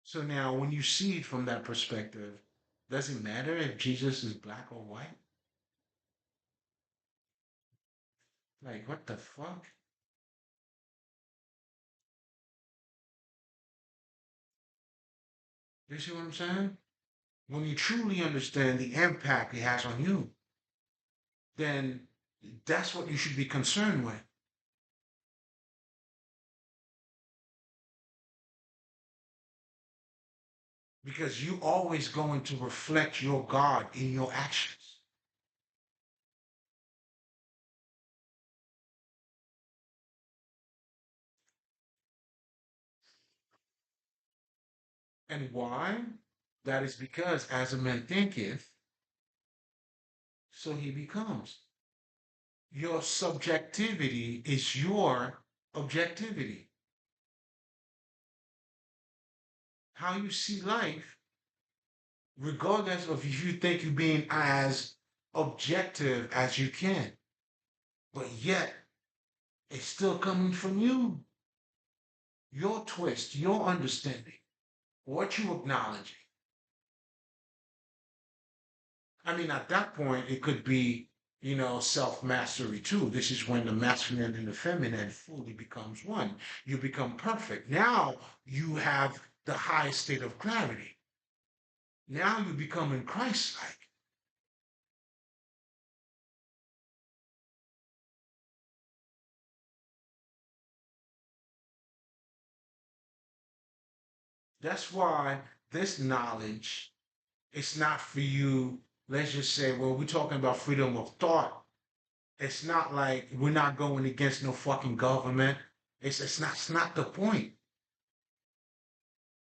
So now, when you see it from that perspective, does it matter if Jesus is black or white? Like, what the fuck? You see what I'm saying? When you truly understand the impact it has on you, then that's what you should be concerned with. Because you always going to reflect your God in your actions. And why? That is because as a man thinketh, so he becomes. Your subjectivity is your objectivity. How you see life, regardless of if you think you're being as objective as you can, but yet it's still coming from you, your twist, your understanding, what you acknowledge. I mean, at that point, it could be, self mastery too. This is when the masculine and the feminine fully becomes one. You become perfect. Now you have the highest state of clarity. Now you become in Christ like. That's why this knowledge, it's not for you. Let's just say, well, we're talking about freedom of thought. It's not like we're not going against no fucking government. It's not the point.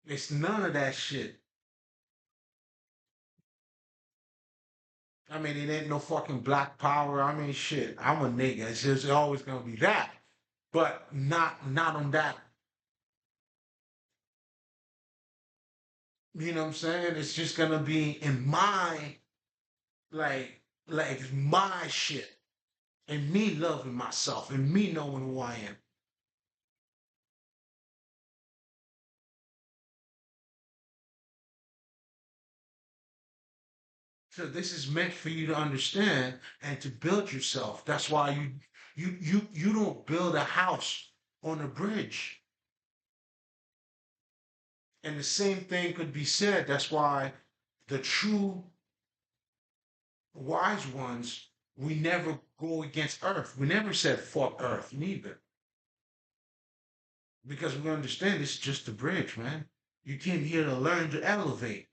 It's none of that shit. I mean, it ain't no fucking black power. I mean, shit. I'm a nigga. It's just always gonna be that, but not on that. You know what I'm saying? It's just gonna be in my like my shit, and me loving myself, and me knowing who I am. So this is meant for you to understand and to build yourself. That's why you don't build a house on a bridge. And the same thing could be said. That's why the true wise ones, we never go against Earth. We never said fuck Earth, neither. Because we understand it's just a bridge, man. You came here to learn to elevate.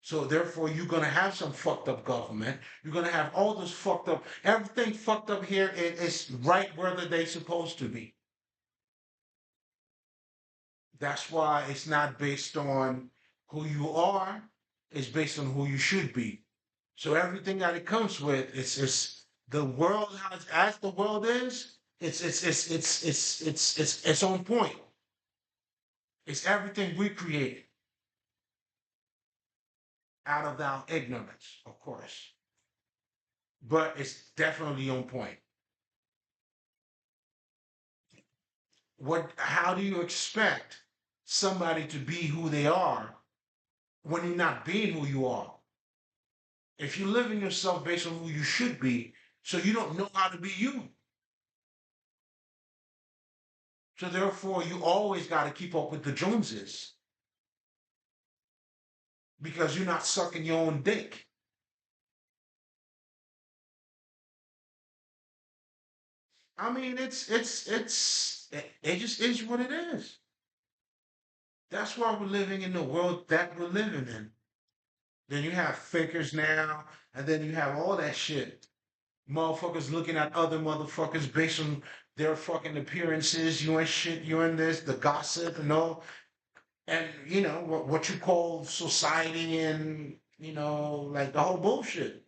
So therefore, you're gonna have some fucked up government. You're gonna have all this fucked up, everything fucked up here. It's right where they supposed to be. That's why it's not based on who you are. It's based on who you should be. So everything that it comes with, it's the world as the world is. It's on point. It's everything we created out of our ignorance, of course, but it's definitely on point. how do you expect somebody to be who they are when you're not being who you are? If you live in yourself based on who you should be, so you don't know how to be you. So therefore, you always got to keep up with the Joneses because you're not sucking your own dick. I mean, it just is what it is. That's why we're living in the world that we're living in. Then you have fakers now, and then you have all that shit. Motherfuckers looking at other motherfuckers based on their fucking appearances. You ain't shit. You in this, the gossip and all, and what you call society, and like the whole bullshit.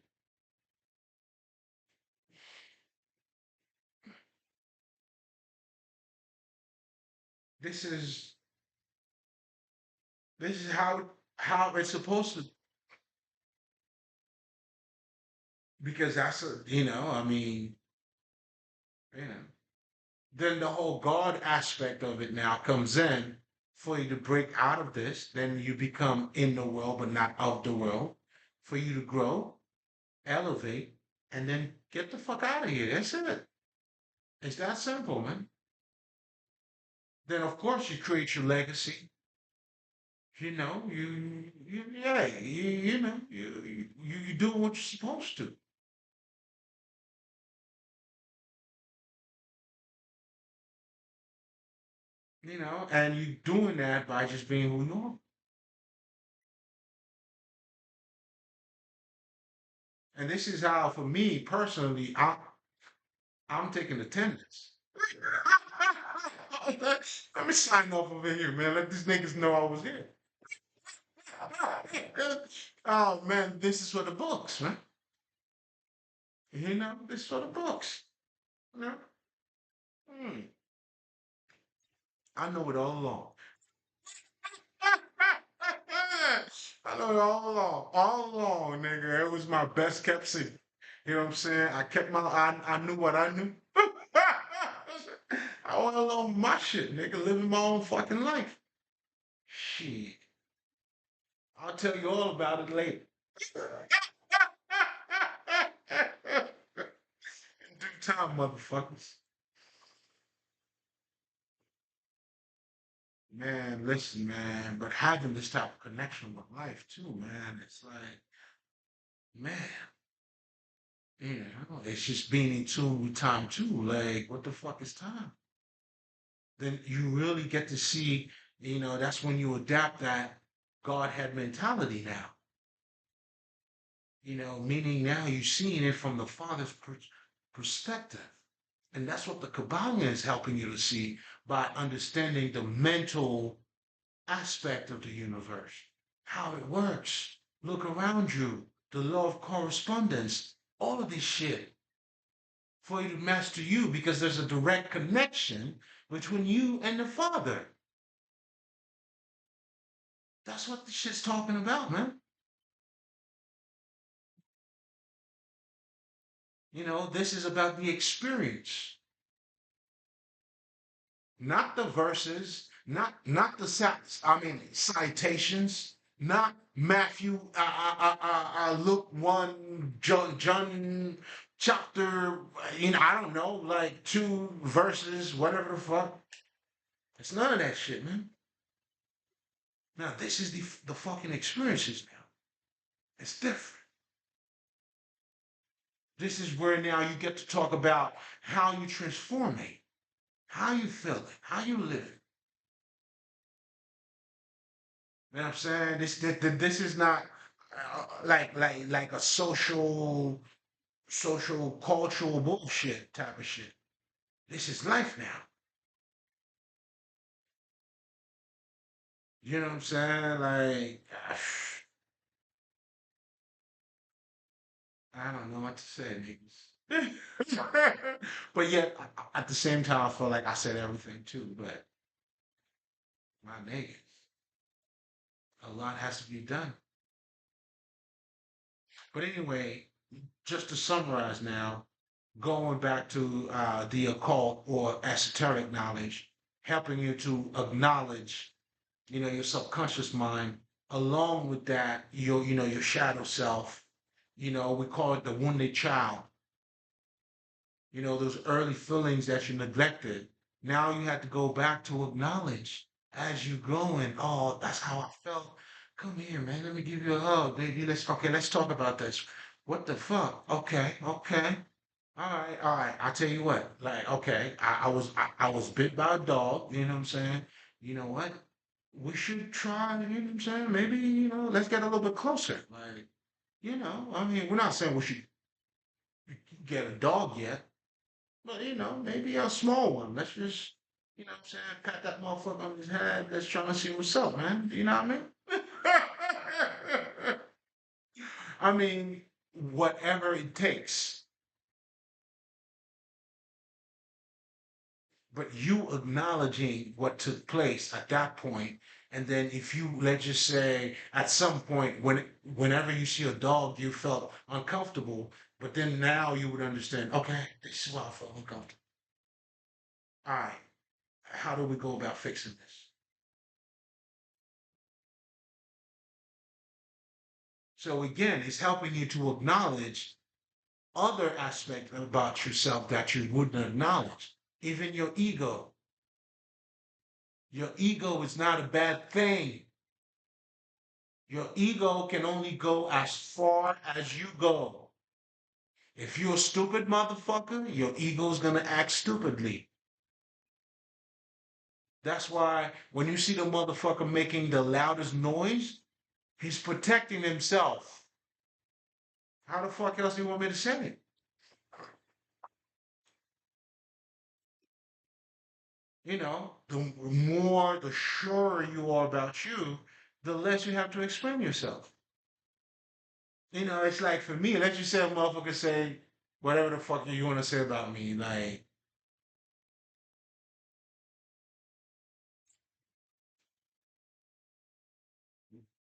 This is this is how it's supposed to, because that's I mean, you know. Then the whole God aspect of it now comes in for you to break out of this. Then you become in the world, but not of the world. For you to grow, elevate, and then get the fuck out of here. That's it. It's that simple, man. Then of course you create your legacy. Yeah, you do what you're supposed to. And you doing that by just being who you are. And this is how, for me personally, I'm taking attendance. Let me sign off over here, man. Let these niggas know I was here. Oh man, this is for the books, man. This is for the books. You know? Hmm. I know it all along. I know it all along, nigga. It was my best kept secret. You know what I'm saying? I knew what I knew. I went along with my shit, nigga, living my own fucking life. Shit. I'll tell you all about it later. In due time, motherfuckers. Man, listen, man. But having this type of connection with life too, man, it's like, man, it's just being in tune with time too. Like, what the fuck is time? Then you really get to see, that's when you adapt that Godhead mentality now. Meaning now you're seeing it from the Father's perspective. And that's what the Kabbalah is helping you to see by understanding the mental aspect of the universe, how it works. Look around you, the law of correspondence, all of this shit for you to master you, because there's a direct connection between you and the Father. That's what this shit's talking about, man. This is about the experience, not the verses, not the citations, not Matthew, Luke 1, John chapter, I don't know, like 2 verses, whatever the fuck. It's none of that shit, man. Now this is the fucking experiences now. It's different. This is where now you get to talk about how you transform it, how you feel it, how you live it. You know what I'm saying? This is not like a social cultural bullshit type of shit. This is life now. You know what I'm saying? Like I don't know what to say, niggas. But yet at the same time, I feel like I said everything too. But my niggas, a lot has to be done. But anyway, just to summarize now, going back to the occult or esoteric knowledge. helping you to acknowledge, your subconscious mind. Along with that, your shadow self. We call it the wounded child. Those early feelings that you neglected. Now you have to go back to acknowledge as you growing. Oh, that's how I felt. Come here, man. Let me give you a hug, baby. Let's talk about this. What the fuck? Okay, okay. All right. I'll tell you what. Like, okay, I was bit by a dog, you know what I'm saying? You know what? We should try, you know what I'm saying? Maybe, let's get a little bit closer. Like, I mean, we're not saying we should get a dog yet. But maybe a small one. Let's just, what I'm saying, pat that motherfucker on his head. Let's try to see what's up, man. You know what I mean? I mean, whatever it takes. But you acknowledging what took place at that point, and then if you let's just say at some point whenever you see a dog you felt uncomfortable, but then now you would understand, okay, this is why I felt uncomfortable. All right, how do we go about fixing this? So again, it's helping you to acknowledge other aspects about yourself that you wouldn't acknowledge. Even your ego. Your ego is not a bad thing. Your ego can only go as far as you go. If you're a stupid motherfucker, your ego's gonna act stupidly. That's why when you see the motherfucker making the loudest noise, he's protecting himself. How the fuck else do you want me to say it? The surer you are about you, the less you have to explain yourself. It's like for me, let's just say a motherfucker say whatever the fuck you want to say about me. Like,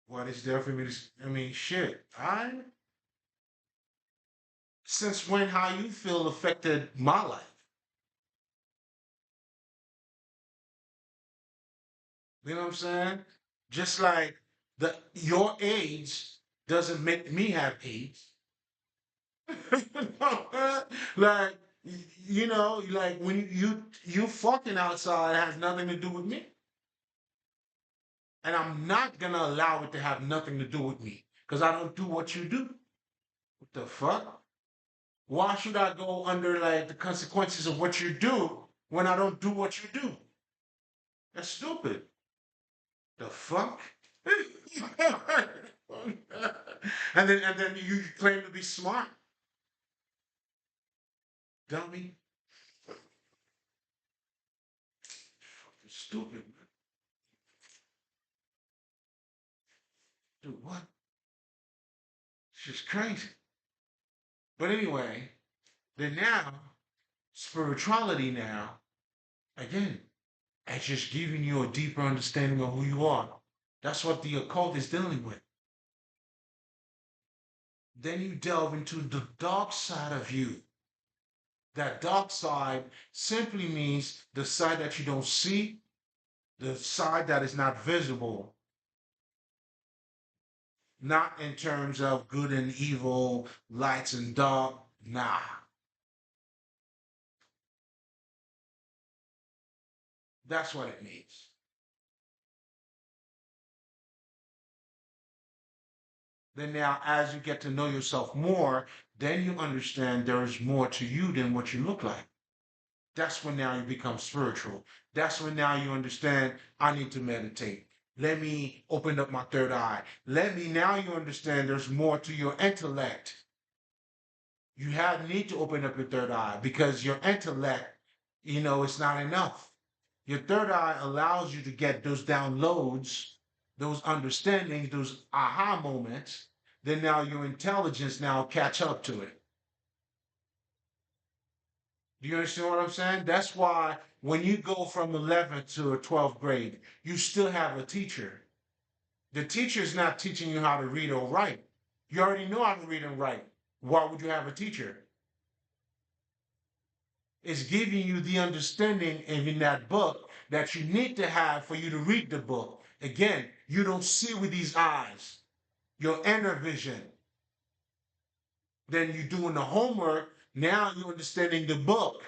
what is there for me to, I mean, shit. Since when how you feel affected my life? You know what I'm saying? Just like your age doesn't make me have AIDS. Like like when you fucking outside has nothing to do with me, and I'm not gonna allow it to have nothing to do with me because I don't do what you do. What the fuck? Why should I go under like the consequences of what you do when I don't do what you do? That's stupid. The fuck? And then you claim to be smart, dummy. Fucking stupid, man. Dude, what? It's just crazy. But anyway, then now, spirituality now, again, it's just giving you a deeper understanding of who you are. That's what the occult is dealing with. Then you delve into the dark side of you. That dark side simply means the side that you don't see, the side that is not visible, not in terms of good and evil, lights and dark. Nah, that's what it means. Then now, as you get to know yourself more, then you understand there is more to you than what you look like. That's when now you become spiritual. That's when now you understand I need to meditate. Let me open up my third eye. Let me now you understand there's more to your intellect. You have need to open up your third eye because your intellect, it's not enough. Your third eye allows you to get those downloads, those understandings, those aha moments. Then now your intelligence now catch up to it. Do you understand what I'm saying? That's why when you go from 11th to a 12th grade, you still have a teacher. The teacher's not teaching you how to read or write. You already know how to read and write. Why would you have a teacher? It's giving you the understanding in that book that you need to have for you to read the book. Again, you don't see with these eyes, your inner vision. Then you're doing the homework. Now you're understanding the book.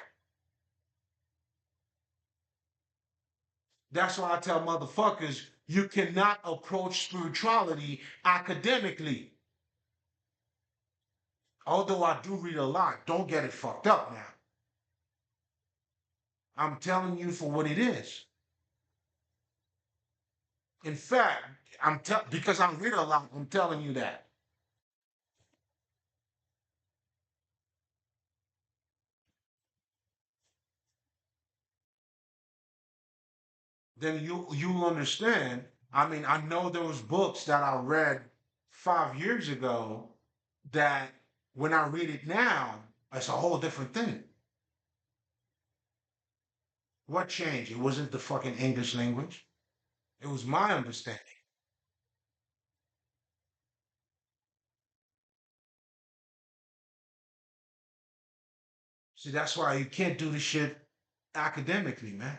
That's why I tell motherfuckers you cannot approach spirituality academically. Although I do read a lot, don't get it fucked up now. I'm telling you for what it is. In fact, because I read a lot, I'm telling you that. Then you understand. I mean, I know there was books that I read 5 years ago that when I read it now, it's a whole different thing. What changed? It wasn't the fucking English language. It was my understanding. See, that's why you can't do the shit academically, man.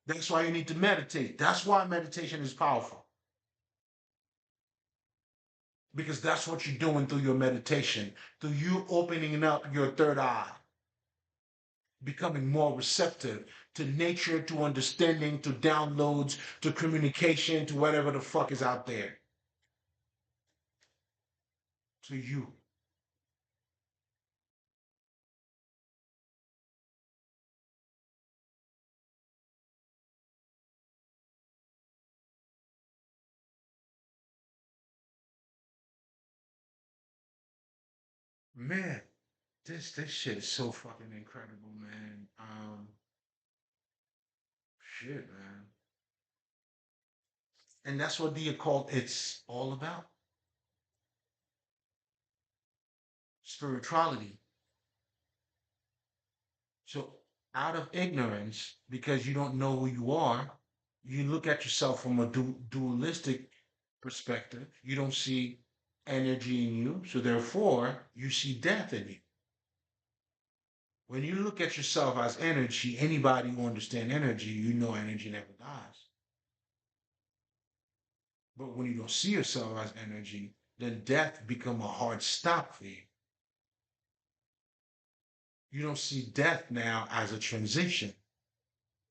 That's why you need to meditate. That's why meditation is powerful. Because that's what you're doing through your meditation, through you opening up your third eye, becoming more receptive to nature, to understanding, to downloads, to communication, to whatever the fuck is out there, to you. Man, this shit is so fucking incredible, man. Shit, man. And that's what the occult it's all about. Spirituality. So out of ignorance, because you don't know who you are, you look at yourself from a dualistic perspective. You don't see energy in you, so therefore you see death in you. When you look at yourself as energy, anybody who understands energy, you know energy never dies. But when you don't see yourself as energy, then death become a hard stop for you. You don't see death now as a transition.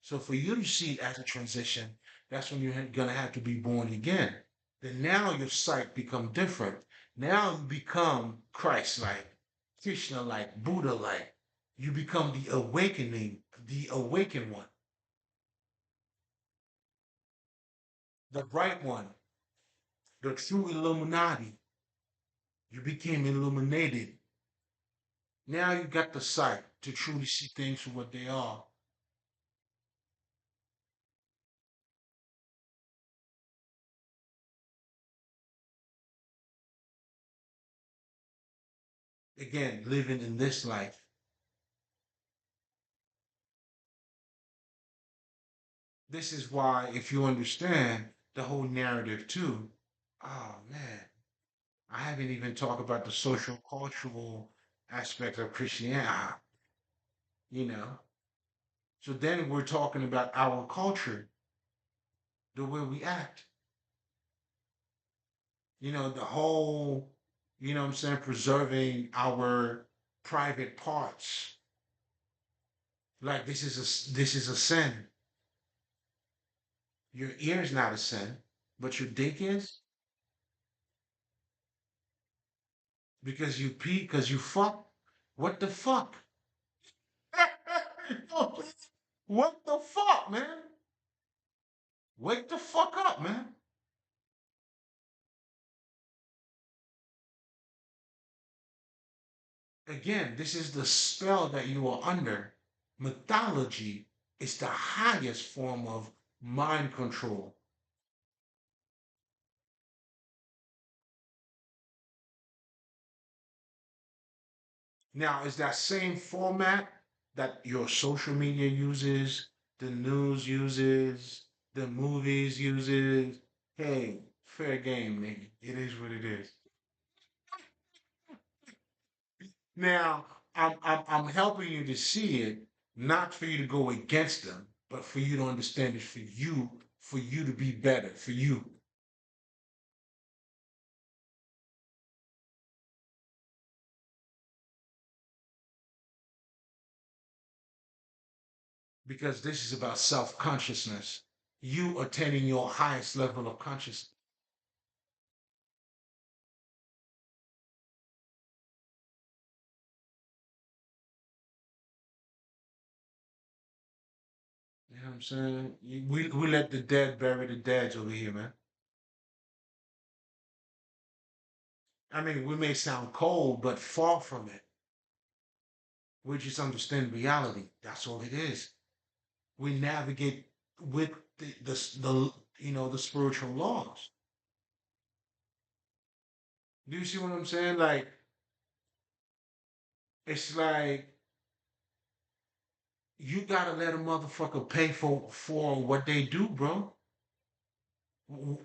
So for you to see it as a transition, that's when you're gonna have to be born again. Then now your sight become different. Now you become Christ-like, Krishna-like, Buddha-like. You become the awakening, the awakened one, the bright one, the true Illuminati. You became illuminated. Now you got the sight to truly see things for what they are. Again, living in this life. This is why, if you understand the whole narrative too, oh man, I haven't even talked about the social cultural aspect of Christianity, you know. So then we're talking about our culture, the way we act, the whole, what I'm saying, preserving our private parts. Like this is a sin. Your ear is not a sin, but your dick is because you pee, because you fuck. What the fuck? What the fuck, man? Wake the fuck up, man. Again, this is the spell that you are under. Mythology is the highest form of mind control. Now, is that same format that your social media uses, the news uses, the movies uses? Hey, fair game, nigga. It is what it is. Now, I'm helping you to see it, not for you to go against them, but for you to understand it for you to be better, for you. Because this is about self-consciousness. You attaining your highest level of consciousness. You know what I'm saying? We let the dead bury the dead over here, man. I mean, we may sound cold, but far from it. We just understand reality. That's all it is. We navigate with the the spiritual laws. Do you see what I'm saying? Like it's like you gotta let a motherfucker pay for what they do, bro. W-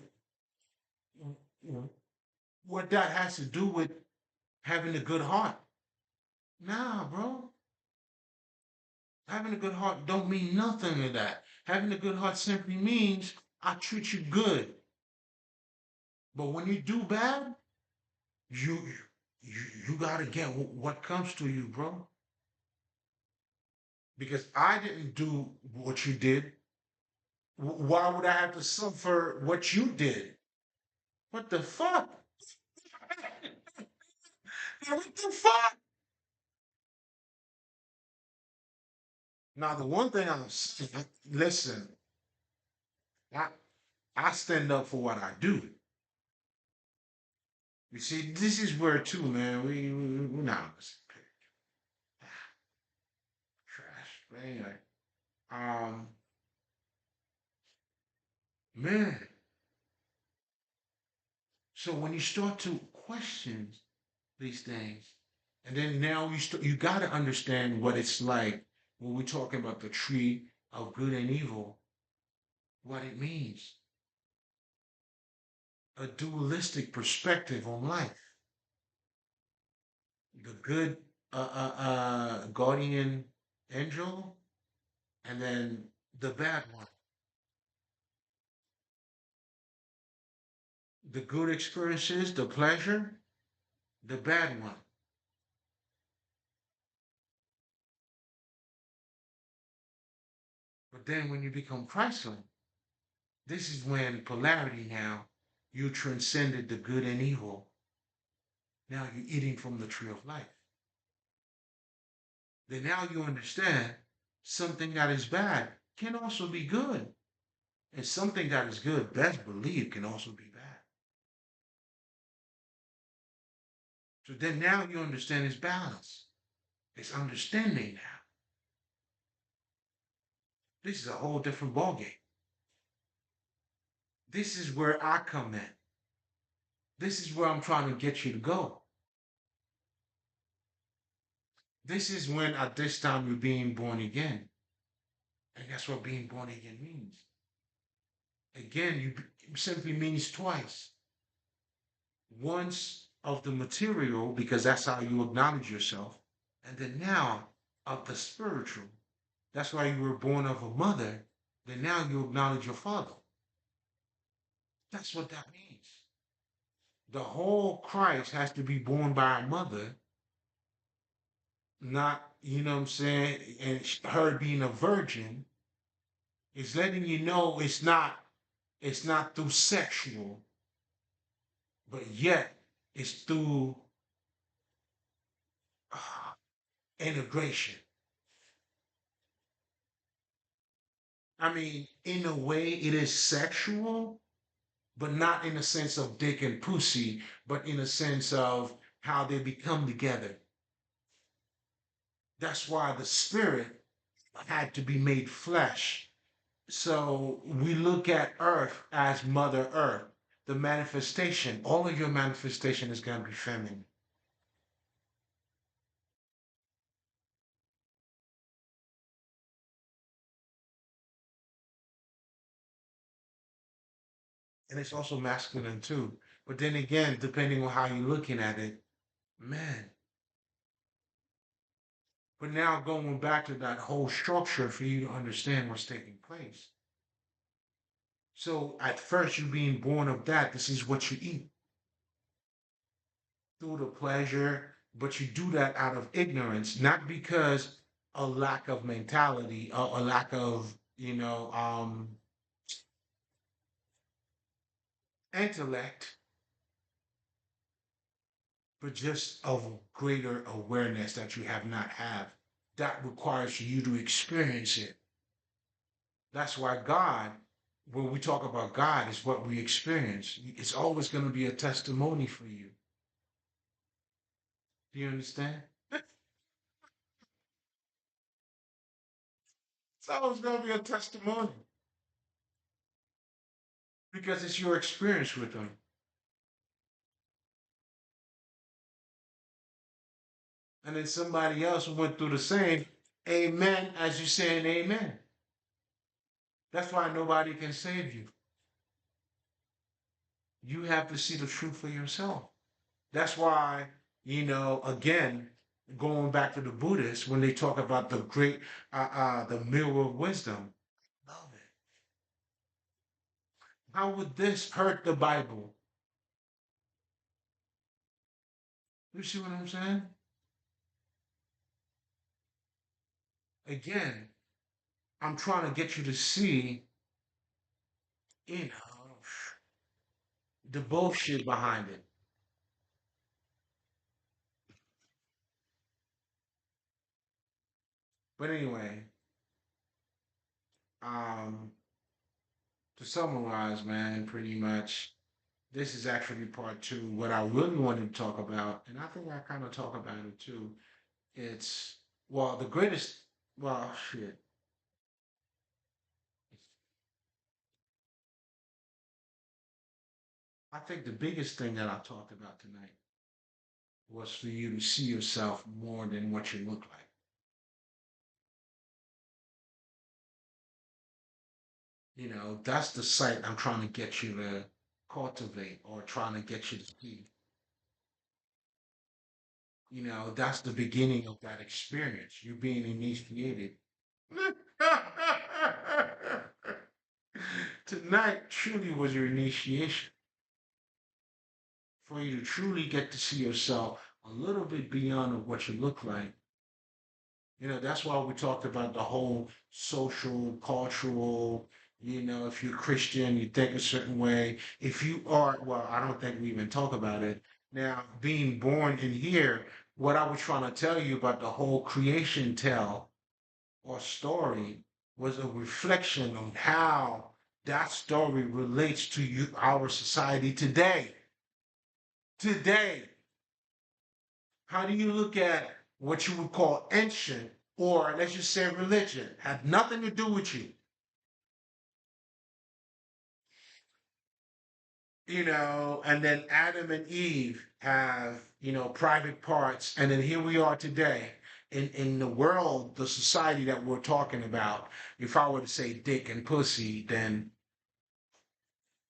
What that has to do with having a good heart? Nah, bro. Having a good heart don't mean nothing to that. Having a good heart simply means I treat you good. But when you do bad, you you gotta get what comes to you, bro. Because I didn't do what you did. Why would I have to suffer what you did? What the fuck? What the fuck? Now, the one thing listen, I, I stand up for what I do. You see, this is where too, man. We not trash. But anyway, um, man. So when you start to question these things, and then now you got to understand what it's like when we're talking about the tree of good and evil, what it means, a dualistic perspective on life, the good guardian angel, and then the bad one, the good experiences, the pleasure, the bad one. But then when you become Christ-like, this is when polarity now, you transcended the good and evil. Now you're eating from the tree of life. Then now you understand something that is bad can also be good. And something that is good, best believe, can also be bad. So then now you understand it's balance. It's understanding now. This is a whole different ballgame. This is where I come in. This is where I'm trying to get you to go. This is when at this time you're being born again. And that's what being born again means. Again, simply means twice. Once of the material, because that's how you acknowledge yourself, and then now of the spiritual. That's why you were born of a mother, then now you acknowledge your father. That's what that means. The whole Christ has to be born by a mother, not, you know what I'm saying, and her being a virgin is letting you know it's not through sexual, but yet it's through uh, integration. I mean, in a way, it is sexual, but not in a sense of dick and pussy, but in a sense of how they become together. That's why the spirit had to be made flesh. So we look at Earth as Mother Earth. The manifestation, all of your manifestation is going to be feminine. And it's also masculine too. But then again, depending on how you're looking at it, man. But now going back to that whole structure for you to understand what's taking place. So at first, you being born of that, this is what you eat through the pleasure, but you do that out of ignorance, not because a lack of mentality or a lack of, intellect, but just of greater awareness that you have not have. That requires for you to experience it. That's why God, when we talk about God, is what we experience. It's always going to be a testimony for you. Do you understand? It's always going to be a testimony because it's your experience with Him. And then somebody else went through the same amen as you saying amen. That's why nobody can save you. You have to see the truth for yourself. That's why, again, going back to the Buddhists, when they talk about the great, the mirror of wisdom, love it. How would this hurt the Bible? You see what I'm saying? Again, I'm trying to get you to see, you know, the bullshit behind it. But anyway, um, to summarize, man, pretty much, this is actually part two. What I really wanted to talk about, and I think I kind of talk about it too, it's, well, the greatest, well, shit. I think the biggest thing that I talked about tonight was for you to see yourself more than what you look like. That's the sight I'm trying to get you to cultivate or trying to get you to see. That's the beginning of that experience. You being initiated. Tonight truly was your initiation for you to truly get to see yourself a little bit beyond of what you look like. That's why we talked about the whole social, cultural, if you're Christian, you think a certain way. If you are, well, I don't think we even talk about it. Now, being born in here, what I was trying to tell you about the whole creation tale or story was a reflection on how that story relates to you, our society today. Today, how do you look at what you would call ancient, or let's just say religion, had nothing to do with you, and then Adam and Eve have, private parts, and then here we are today in the world, the society that we're talking about. If I were to say dick and pussy, then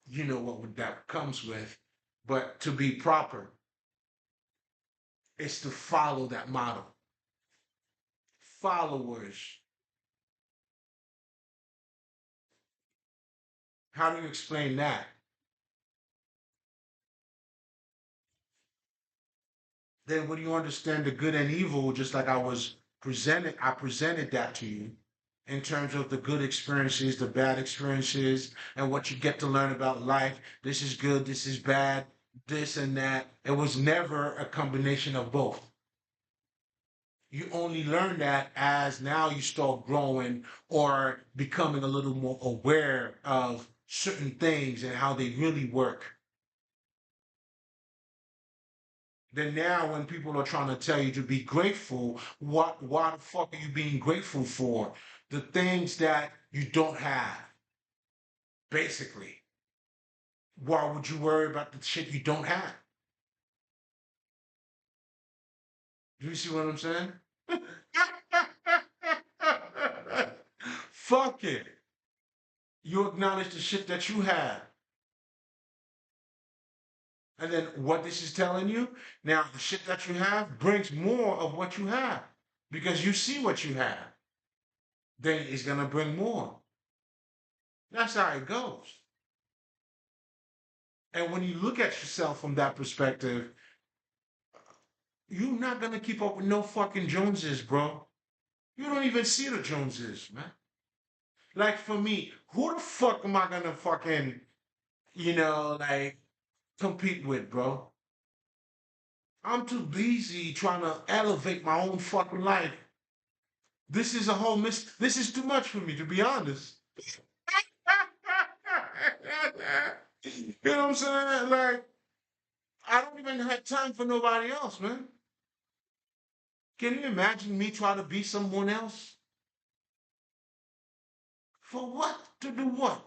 you know what that comes with. But to be proper, it's to follow that model. Followers. How do you explain that? Then when you understand the good and evil, just like I presented that to you in terms of the good experiences, the bad experiences, and what you get to learn about life. This is good, this is bad, this and that. It was never a combination of both. You only learn that as now you start growing or becoming a little more aware of certain things and how they really work. Then now when people are trying to tell you to be grateful, why the fuck are you being grateful for? The things that you don't have, basically. Why would you worry about the shit you don't have? Do you see what I'm saying? Fuck it. You acknowledge the shit that you have. And then what this is telling you, now the shit that you have brings more of what you have. because you see what you have, then it's gonna bring more. That's how it goes. And when you look at yourself from that perspective, you're not gonna keep up with no fucking Joneses, bro. You don't even see the Joneses, man. Like for me, who the fuck am I gonna fucking, like compete with, bro? I'm too busy trying to elevate my own fucking life. This is a whole this is too much for me, to be honest. You know what I'm saying? Like, I don't even have time for nobody else, man. Can you imagine me trying to be someone else? For what? To do what?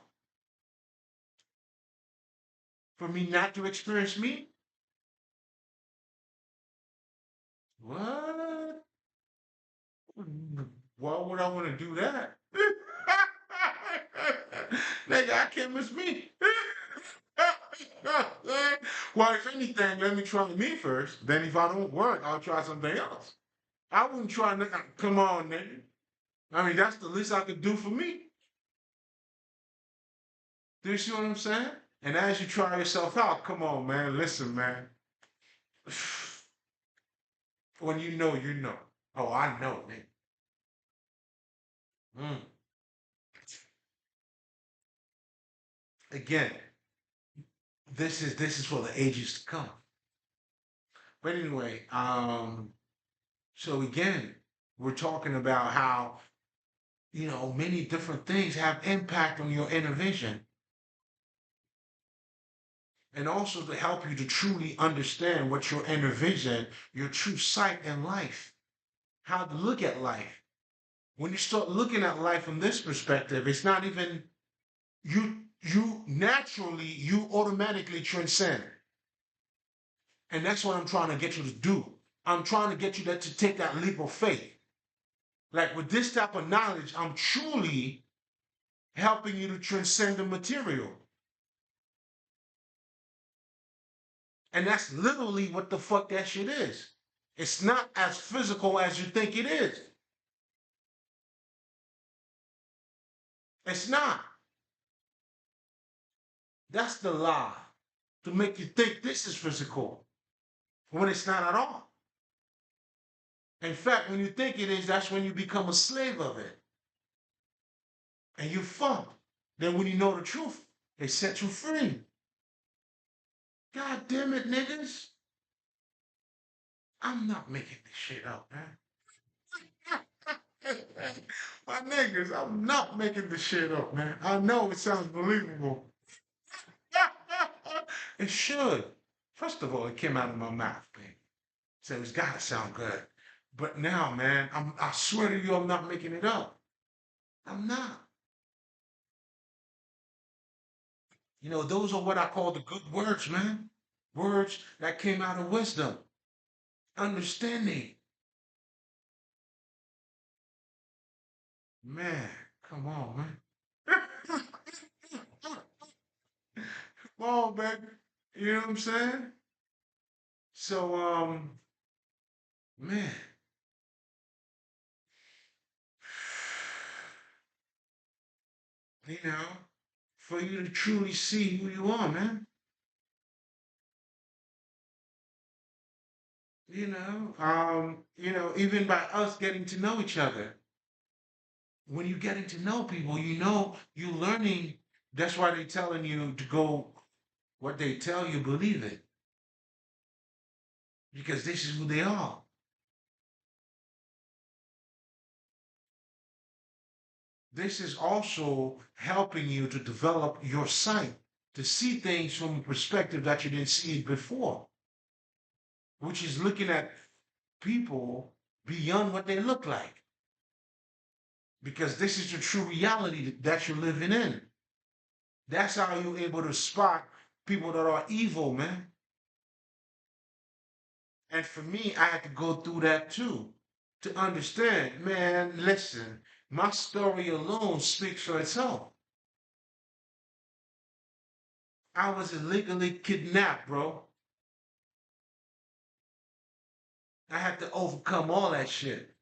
For me not to experience me? What? Why would I want to do that? Nigga, I can't miss me. Well, if anything, let me try me first. Then if I don't work, I'll try something else. I wouldn't try, nigga. Come on, nigga. I mean, that's the least I could do for me. Do you see what I'm saying? And as you try yourself out, come on, man. Listen, man. When you know, you know. Oh, I know, nigga. Mm. Again, this is for the ages to come. But anyway, so again, we're talking about how, many different things have impact on your inner vision. And also to help you to truly understand what your inner vision, your true sight in life, how to look at life. When you start looking at life from this perspective, it's not even you automatically transcend. And that's what I'm trying to get you to do. I'm trying to get you to take that leap of faith. Like with this type of knowledge, I'm truly helping you to transcend the material. And that's literally what the fuck that shit is. It's not as physical as you think it is. It's not. That's the lie to make you think this is physical when it's not at all. In fact, when you think it is, that's when you become a slave of it and you funk. Then when you know the truth, they set you free. God damn it, niggas. I'm not making this shit up, man. My niggas, I'm not making this shit up, man. I know it sounds believable. It should. First of all, it came out of my mouth, man. So it's gotta sound good. But now, man, I swear to you, I'm not making it up. I'm not. Those are what I call the good words, man. Words that came out of wisdom, understanding. Man, come on, man. Come on, baby. You know what I'm saying? So, man, you know, for you to truly see who you are, man. Even by us getting to know each other. When you're getting to know people, you're learning. That's why they're telling you to go, what they tell you, believe it. Because this is who they are. This is also helping you to develop your sight, to see things from a perspective that you didn't see it before, which is looking at people beyond what they look like. Because this is the true reality that you're living in. That's how you're able to spot people that are evil, man. And for me, I had to go through that too to understand, man, listen, my story alone speaks for itself. I was illegally kidnapped, bro. I had to overcome all that shit.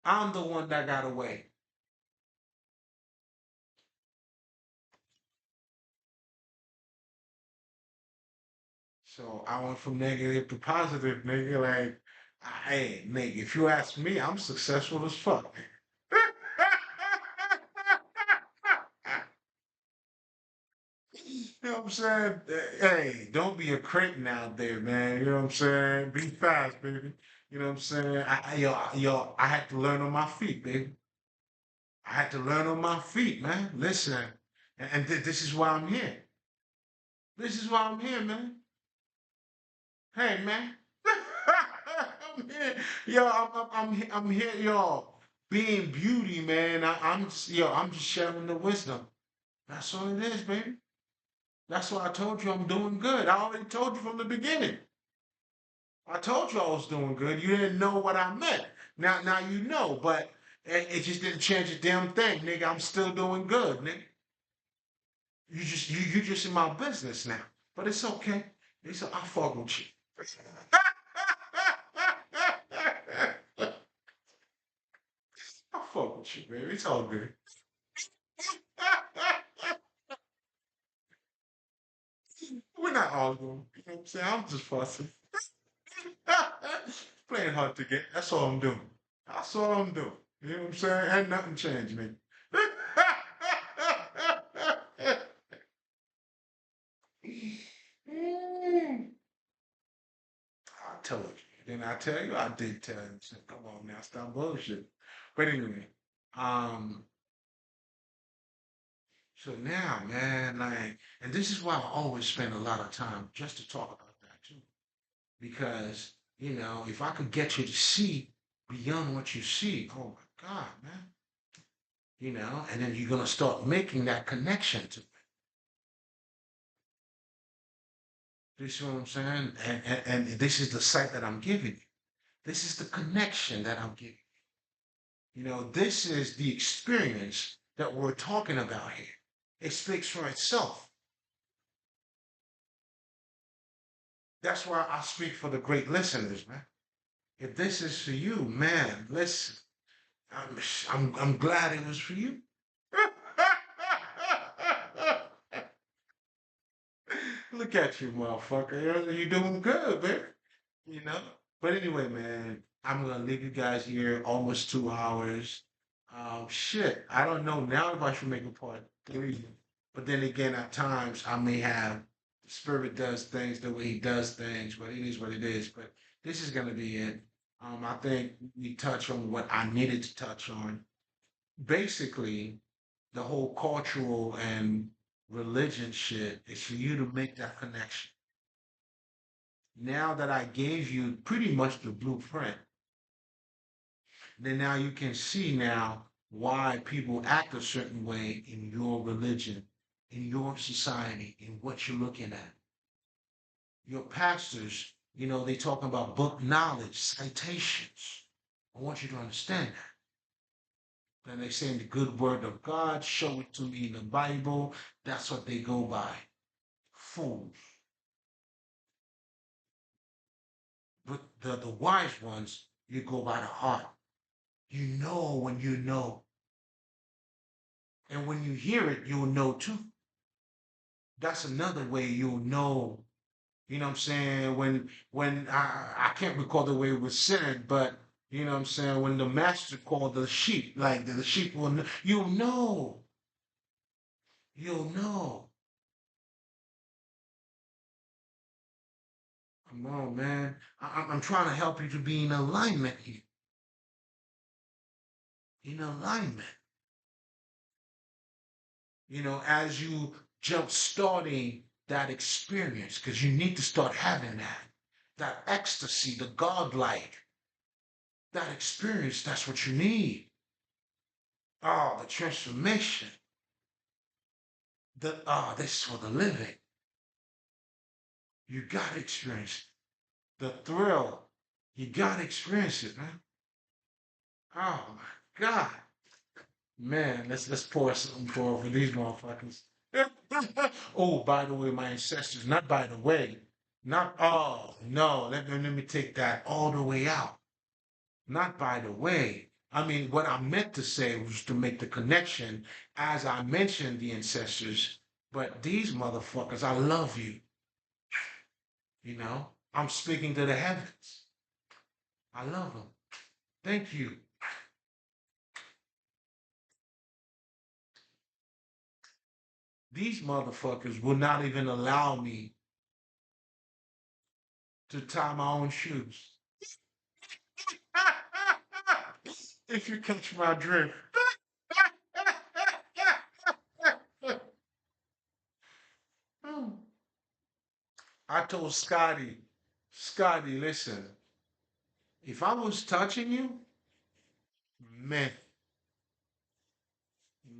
I'm the one that got away. So I went from negative to positive, nigga. Like, hey, nigga, if you ask me, I'm successful as fuck. You know what I'm saying? Hey, don't be a crank out there, man. You know what I'm saying? Be fast, baby. You know what I'm saying? I had to learn on my feet, baby. I had to learn on my feet, man. Listen, this is why I'm here. This is why I'm here, man. Hey, man. I'm here. Yo, I'm here, y'all. Being beauty, man. I'm just sharing the wisdom. That's all it is, baby. That's why I told you I'm doing good. I already told you from the beginning. I told you I was doing good. You didn't know what I meant. Now you know, but it just didn't change a damn thing, nigga. I'm still doing good, nigga. You just in my business now. But it's okay. I fuck with you. I fuck with you, baby. It's all good. We're not arguing. You know what I'm saying? I'm just fussing. Playing hard to get. That's all I'm doing. That's all I'm doing. You know what I'm saying? Ain't nothing changed, nigga. I told you. Didn't I tell you? I did tell you. So come on now, stop bullshit. But anyway, um, so now, man, like, and this is why I always spend a lot of time just to talk about that too. Because, if I could get you to see beyond what you see, oh my God, man, and then you're gonna start making that connection to it. You see what I'm saying? And this is the sight that I'm giving you. This is the connection that I'm giving you. This is the experience that we're talking about here. It speaks for itself. That's why I speak for the great listeners, man. If this is for you, man, listen. I'm I'm glad it was for you. Look at you, motherfucker. You're doing good, man. you know. But anyway, man, I'm gonna leave you guys here almost 2 hours. Shit, I don't know now if I should make a part three. But then again, at times I may have the spirit does things the way he does things, but it is what it is. But this is gonna be it. I think we touch on what I needed to touch on. Basically, the whole cultural and religion shit is for you to make that connection. Now that I gave you pretty much the blueprint, then now you can see now why people act a certain way in your religion, in your society, in what you're looking at. Your pastors, they talk about book knowledge, citations. I want you to understand that. Then they say in the good word of God, show it to me in the Bible. That's what they go by. Fools. But the wise ones, you go by the heart. You know when you know. And when you hear it, you'll know too. That's another way you'll know. You know what I'm saying? When I can't recall the way it was said, but you know what I'm saying, when the master called the sheep, like the sheep will know, you'll know. You'll know. Come on, man. I'm trying to help you to be in alignment here. In alignment. As you jump starting that experience, because you need to start having that ecstasy, the godlike, that experience, that's what you need. Oh, the transformation. This is for the living. You gotta experience it. The thrill. You gotta experience it, man. Oh my God. Man, let's pour something for these motherfuckers. Oh, by the way, my ancestors, not by the way. Not oh no, let me take that all the way out. Not by the way. I mean, what I meant to say was to make the connection as I mentioned the ancestors, but these motherfuckers, I love you, you know? I'm speaking to the heavens. I love them. Thank you. These motherfuckers will not even allow me to tie my own shoes. If you catch my drift. I told Scotty, listen, if I was touching you, man,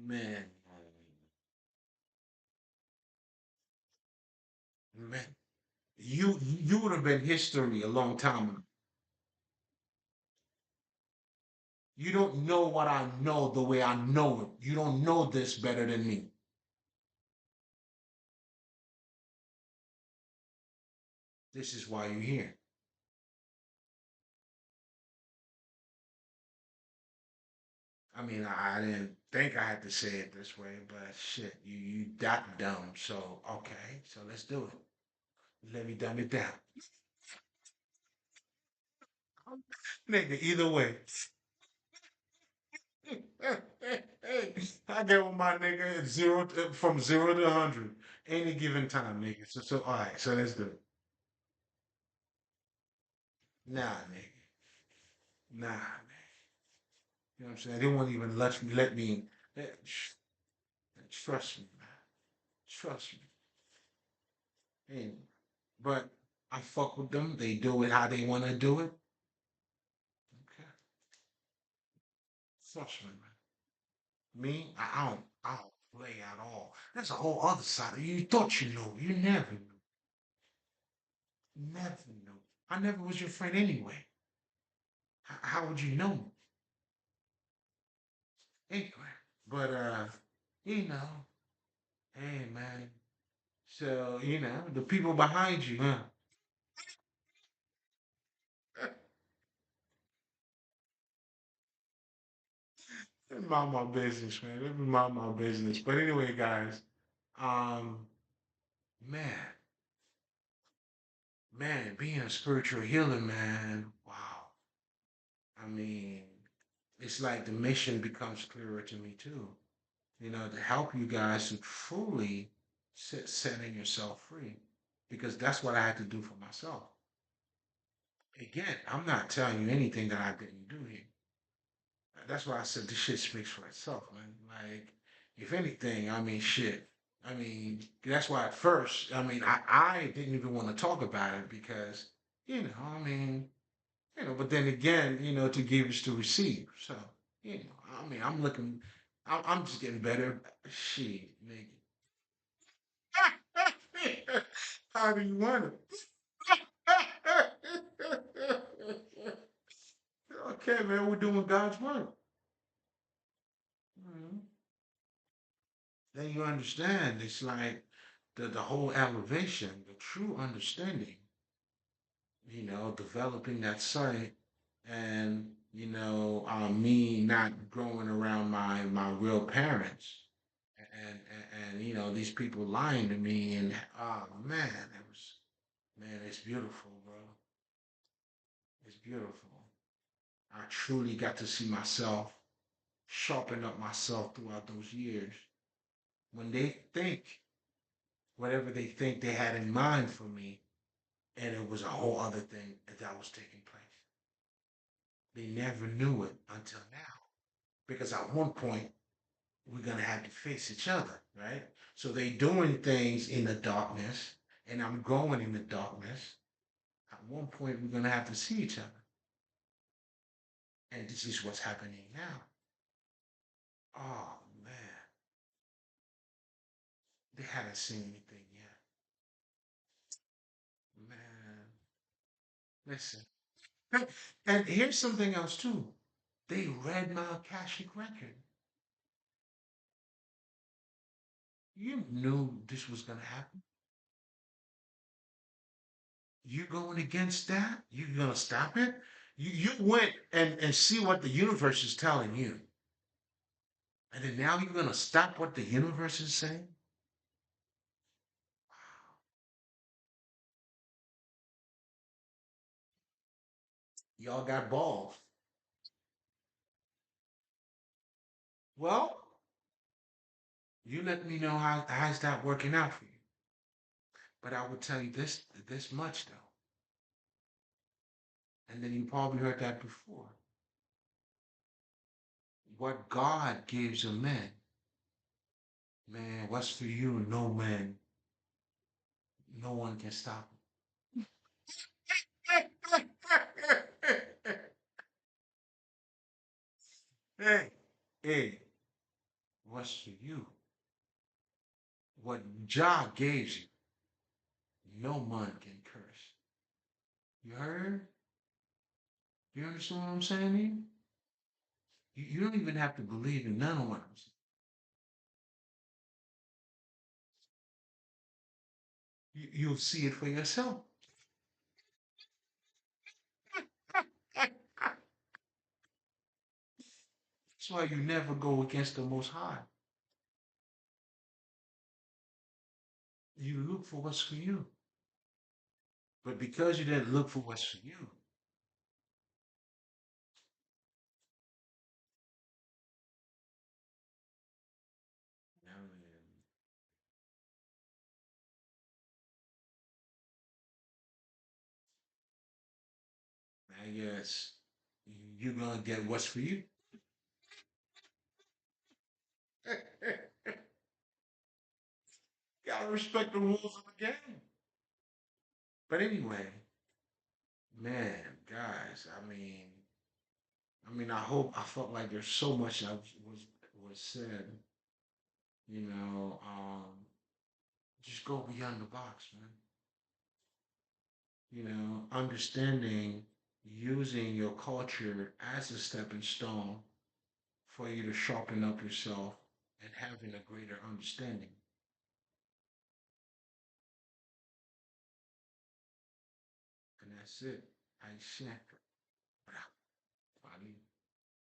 man, man, you would have been history a long time ago. You don't know what I know the way I know it. You don't know this better than me. This is why you're here. I mean, I didn't think I had to say it this way, but shit, you that dumb. So okay, so let's do it. Let me dumb it down, nigga. Either way, I get with my nigga at from 0 to 100 any given time, nigga. So all right, so let's do it. Nah, nigga. Nah, man. You know what I'm saying? They won't even let me. eh, sh- Trust me, man. Trust me. And but I fuck with them. They do it how they want to do it. Okay. Trust me, man. Me, I don't play at all. That's a whole other side of you. You thought you knew. You never knew. Never knew. I never was your friend anyway. How would you know? Anyway, but you know, hey man. So the people behind you, huh? Mind my business, man. Let me mind my business. But anyway, guys, um, man, being a spiritual healer, man. Wow. I mean, it's like the mission becomes clearer to me too. To help you guys to truly setting yourself free, because that's what I had to do for myself. Again, I'm not telling you anything that I didn't do here. That's why I said this shit speaks for itself, man. Like, if anything, I mean, shit. I mean, that's why at first, I mean, I didn't even want to talk about it because, I mean, but then again, to give is to receive. So, I mean, I'm just getting better. Shit, nigga. How do you want it? Okay, man, we're doing God's work. Mhm. Then you understand it's like the whole elevation, the true understanding, developing that sight and me not growing around my real parents and these people lying to me and oh man, it's beautiful, bro. It's beautiful. I truly got to see myself sharpen up myself throughout those years. When they think whatever they think they had in mind for me, and it was a whole other thing that was taking place. They never knew it until now. Because at one point, we're gonna have to face each other, right? So they doing things in the darkness, and I'm going in the darkness. At one point, we're gonna have to see each other. And this is what's happening now. Oh man, they haven't seen anything yet. Man, listen. And here's something else too. They read my Akashic record. You knew this was gonna happen. You going against that? You gonna stop it? You went and see what the universe is telling you, and then now you're gonna stop what the universe is saying. Y'all got balls. Well, you let me know how's that working out for you. But I will tell you this much though, and then you probably heard that before. What God gives a man, man, what's for you, no man, no one can stop it. Hey, hey, what's for you? What Jah gave you, no man can curse. You heard? You understand what I'm saying here? You don't even have to believe in none of what I'm saying. You'll see it for yourself. That's why you never go against the Most High. You look for what's for you. But because you didn't look for what's for you, I guess you're gonna get what's for you. Gotta respect the rules of the game. But anyway, man, guys, I felt like there's so much that was said. You know, just go beyond the box, man. You know, understanding, using your culture as a stepping stone for you to sharpen up yourself and having a greater understanding. And that's it. I